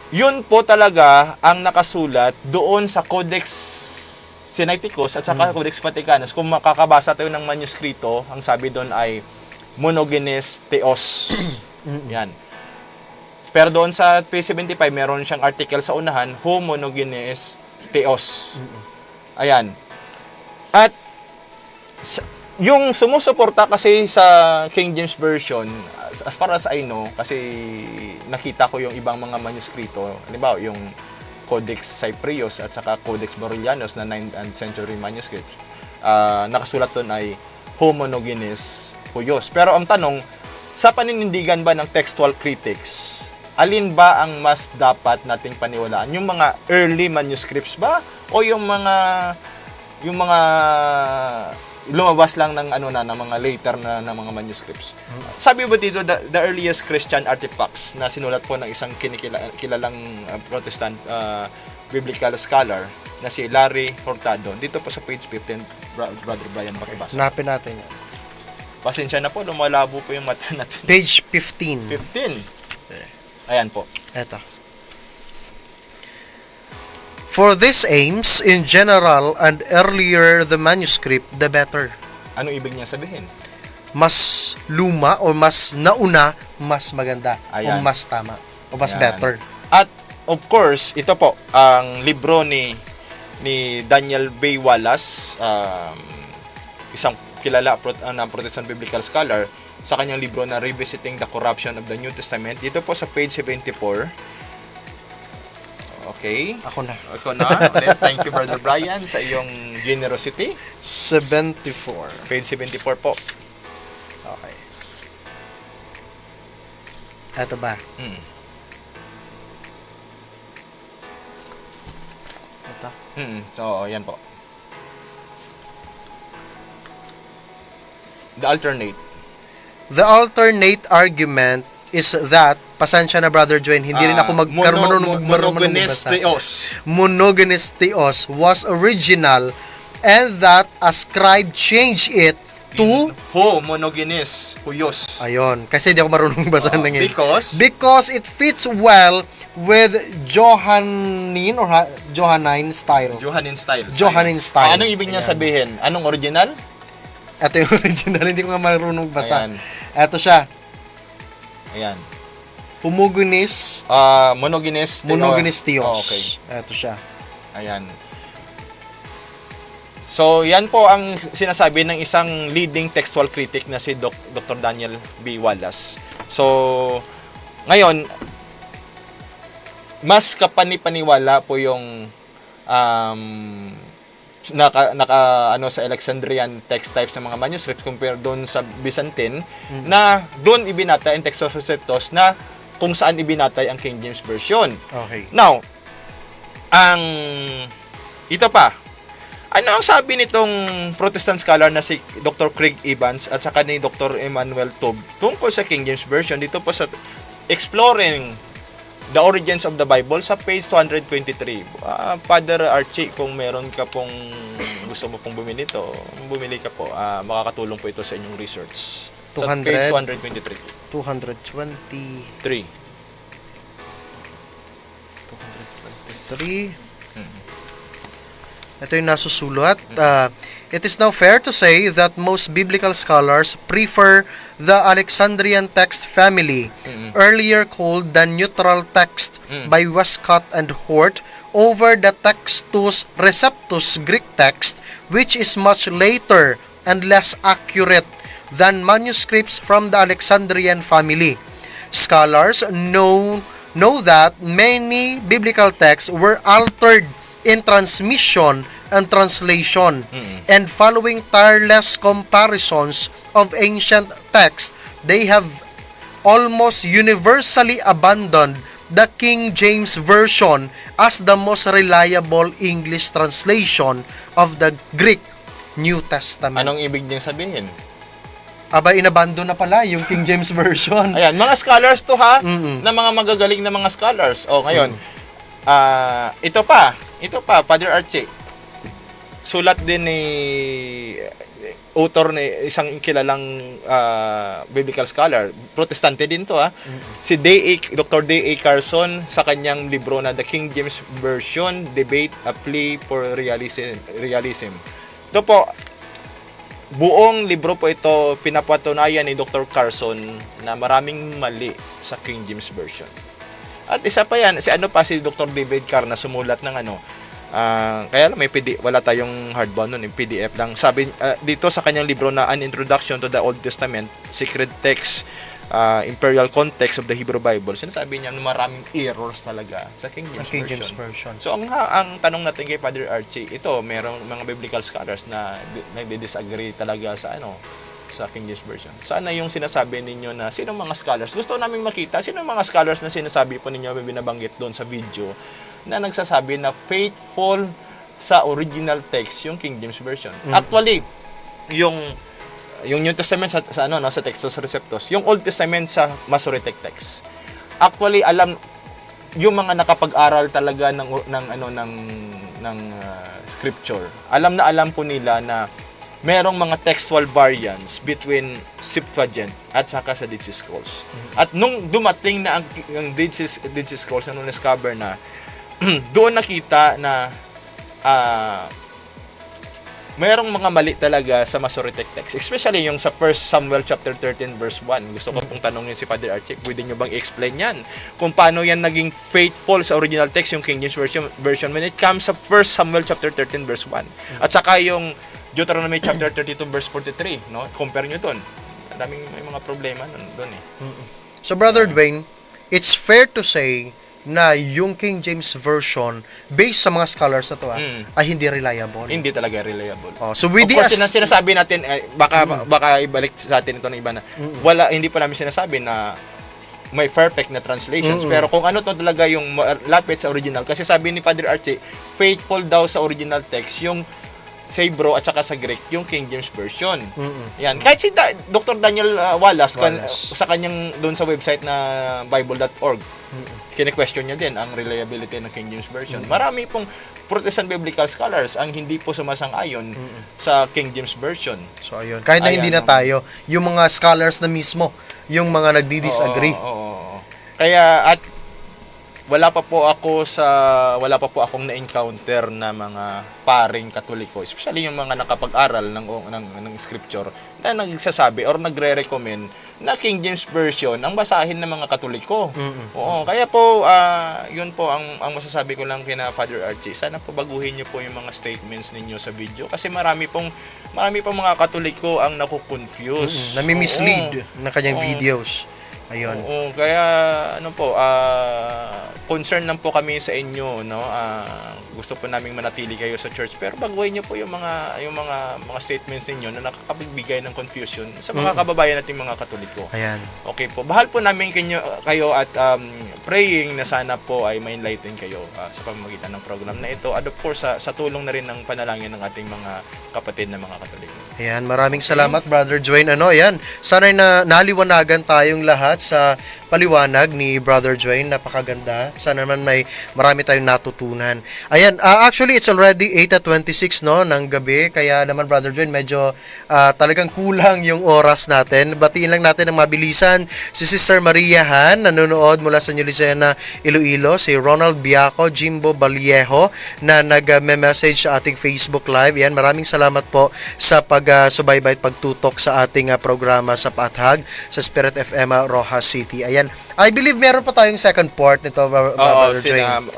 yun po talaga ang nakasulat doon sa Codex Sinaiticus at saka Codex Vaticanus. Kung makakabasa tayo ng manuskrito, ang sabi doon ay monogenes theos. Yan. Pero doon sa page 75, meron siyang article sa unahan, homogenes theos. Ayan. At yung sumusuporta kasi sa King James Version, as far as I know, kasi nakita ko yung ibang mga manuskrito, halimbawa yung Codex Cyprius at saka Codex Borrellianus na 9th century manuscript, nakasulat doon ay homogenes huios. Pero ang tanong, sa paninindigan ba ng textual critics, alin ba ang mas dapat nating paniwalaan? Yung mga early manuscripts ba o yung mga lumabas lang ng ng mga later na mga manuscripts? Sabi ba dito, the earliest Christian artifacts na sinulat po ng isang kilalang Protestant biblical scholar na si Larry Hurtado, dito po sa page 15, Brother Brian, pakibasa. Hanapin natin yan. Pasensya na po, lumalabo po yung mata natin. Page 15. 15. Ayan po. Eto. For these aims, in general and earlier the manuscript, the better. Ano ibig niya sabihin? Mas luma o mas nauna, mas maganda. Ayan. O mas tama. O mas Ayan. better. At of course, ito po ang libro ni Daniel B. Wallace, isang kilala ng Protestant biblical scholar, sa kanyang libro na Revisiting the Corruption of the New Testament. Dito po sa page 74. Okay. Ako na. Thank you, Brother Brian, sa iyong generosity. 74. Page 74 po. Okay. Eto ba? Ito. So, yan po. The alternate argument is that, pasensya na Brother Dwayne, hindi rin ako monogenes theos. Monogenes theos was original and that a scribe changed it to monogenes huios. Ayun, kasi hindi ako marunong basa ng yun. Because it fits well with Johannine style. Johannine style. Anong ibig niya sabihin? Anong original? Ito yung original, hindi ko nga marunong basa. Ayan. Ito siya. Ayan. Homogenes theos. Oh, okay. Ito siya. Ayan. So, yan po ang sinasabi ng isang leading textual critic na si Dr. Daniel B. Wallace. So, ngayon, mas kapanipaniwala po yung sa Alexandrian text types ng mga manuscripts compare doon sa Byzantine, na doon ibinatay ang Textus Receptus na kung saan ibinatay ang King James Version. Okay. Now, ito pa. Ano ang sabi nitong Protestant scholar na si Dr. Craig Evans at saka ni Dr. Emmanuel Toub tungkol sa King James Version dito po sa Exploring the Origins of the Bible sa page 223. Father Archie, kung meron ka pong gusto mo pong bumili ka po. Makakatulong po ito sa inyong research. Sa page 223. 223. Ito yung nasusulat. It is now fair to say that most biblical scholars prefer the Alexandrian text family, earlier called the neutral text by Westcott and Hort, over the Textus Receptus Greek text, which is much later and less accurate than manuscripts from the Alexandrian family. Scholars know that many biblical texts were altered in transmission and translation, and following tireless comparisons of ancient texts, they have almost universally abandoned the King James Version as the most reliable English translation of the Greek New Testament. Anong ibig niyang sabihin? Aba, inabando na pala yung King James Version. Ayan, mga scholars to ha, na mga magagaling na mga scholars. O, ngayon, ito pa, Father Archie. Sulat din ni author ni isang kilalang biblical scholar, Protestante din to si Dr. D.A. Carson sa kanyang libro na The King James Version, Debate, a Plea for Realism. Ito po, buong libro po ito pinapatunayan ni Dr. Carson na maraming mali sa King James Version. At isa pa yan, si Dr. David Carr na sumulat ng kaya lang wala tayong hardbound nun, yung PDF lang. Sabi dito sa kanyang libro na An Introduction to the Old Testament, Secret Text, Imperial Context of the Hebrew Bible, sinasabi niya na maraming errors talaga sa King James Version. So ang tanong natin kay Father Archie, ito merong mga biblical scholars na nagdi-disagree talaga sa King James Version. Sana yung sinasabi ninyo na sino mga scholars, gusto namin makita sino mga scholars na sinasabi po ninyo, binabanggit doon sa video, na nagsasabi na faithful sa original text yung King James Version. Actually, yung New Testament sa Textus Receptus, yung Old Testament sa Masoretic text. Actually, alam yung mga nakapag-aral talaga ng scripture. Alam po nila na merong mga textual variants between Septuagint at saka sa Dead Sea Scrolls. At nung dumating na ang Dead Sea Scrolls na discover na doon nakita na mayroong mga mali talaga sa Masoretic text. Especially yung sa 1 Samuel chapter 13 verse 1. Gusto ko pong tanongin si Father Archie, pwede nyo bang i-explain yan? Kung paano yan naging faithful sa original text, yung King James version when it comes sa 1 Samuel chapter 13 verse 1. At saka yung Deuteronomy chapter 32 verse 43, no? Compare nyo doon. May mga problema doon eh. So Brother Dwayne, it's fair to say na yung King James Version, based sa mga scholars na to, ay hindi reliable. Hindi talaga reliable. So with of course, sinasabi natin, baka ibalik sa atin ito ng iba na, hindi pa namin sinasabi na may perfect na translations, pero kung ano to talaga yung lapit sa original, kasi sabi ni Father Archie, faithful daw sa original text, yung sa Hebrew at saka sa Greek, yung King James Version. Yan. Kahit si Dr. Daniel Wallace. Sa kanyang doon sa website na bible.org, kine-question niya din ang reliability ng King James Version. Marami pong Protestant biblical scholars ang hindi po sumasang-ayon sa King James Version. So ayun, kahit na hindi na tayo, yung mga scholars na mismo, yung mga nagdi-disagree. Kaya at wala pa po akong na-encounter na mga paring Katoliko, especially yung mga nakapag-aral ng scripture, na nagsasabi or nagre-recommend na King James Version ang basahin ng mga Katoliko. Oo, kaya po yun po ang masasabi ko lang kina Father Archie. Sana po baguhin niyo po yung mga statements ninyo sa video kasi marami pong mga Katoliko ang naku-confuse. Nami-mislead na kanyang videos. Ayun. Oo, kaya concern lang po kami sa inyo, no? Gusto po naming manatili kayo sa church, pero baguhin niyo po yung mga statements ninyo na nakakapagbigay ng confusion sa mga kababayan nating mga Katoliko. Ayan. Okay po. Bahal po namin kayo at praying na sana po ay ma-enlighten kayo sa pamamagitan ng program na ito. At of course, sa tulong na rin ng panalangin ng ating mga kapatid na mga Katoliko. Ayan, maraming salamat Brother Dwayne. Ayan, sana'y naliwanagan tayong lahat sa paliwanag ni Brother Dwayne. Napakaganda. Sana naman marami tayong natutunan. Ayan, actually it's already 8:26 ng gabi. Kaya naman Brother Dwayne, medyo talagang kulang yung oras natin. Batiin lang natin ng mabilisan si Sister Maria Han, nanonood mula sa New Lucena, Iloilo, si Ronald Biaco, Jimbo Baliejo na nag-message sa ating Facebook Live. Ayan, maraming salamat po sa pag-subaybay at pagtutok sa ating programa sa Paathag sa Spirit FM Rojas City. Ayan, I believe meron pa tayong second part nito, Brother Dwayne.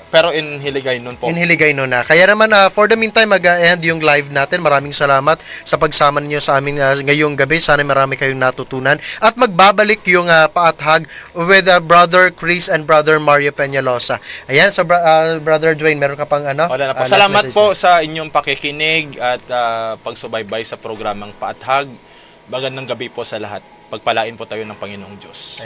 Pero in Hiligaynon po. In Hiligaynon na. Kaya naman, for the meantime, mag-end yung live natin. Maraming salamat sa pagsama ninyo sa amin ngayong gabi. Sana marami kayong natutunan. At magbabalik yung Paathag with Brother Chris and Brother Mario Peñalosa. Ayan, so Brother Dwayne, meron ka pang Wala na po. Salamat po sa inyong pakikinig at pagsubaybay sa programang Paathag. Magandang gabi po sa lahat. Pagpalain po tayo ng Panginoong Diyos.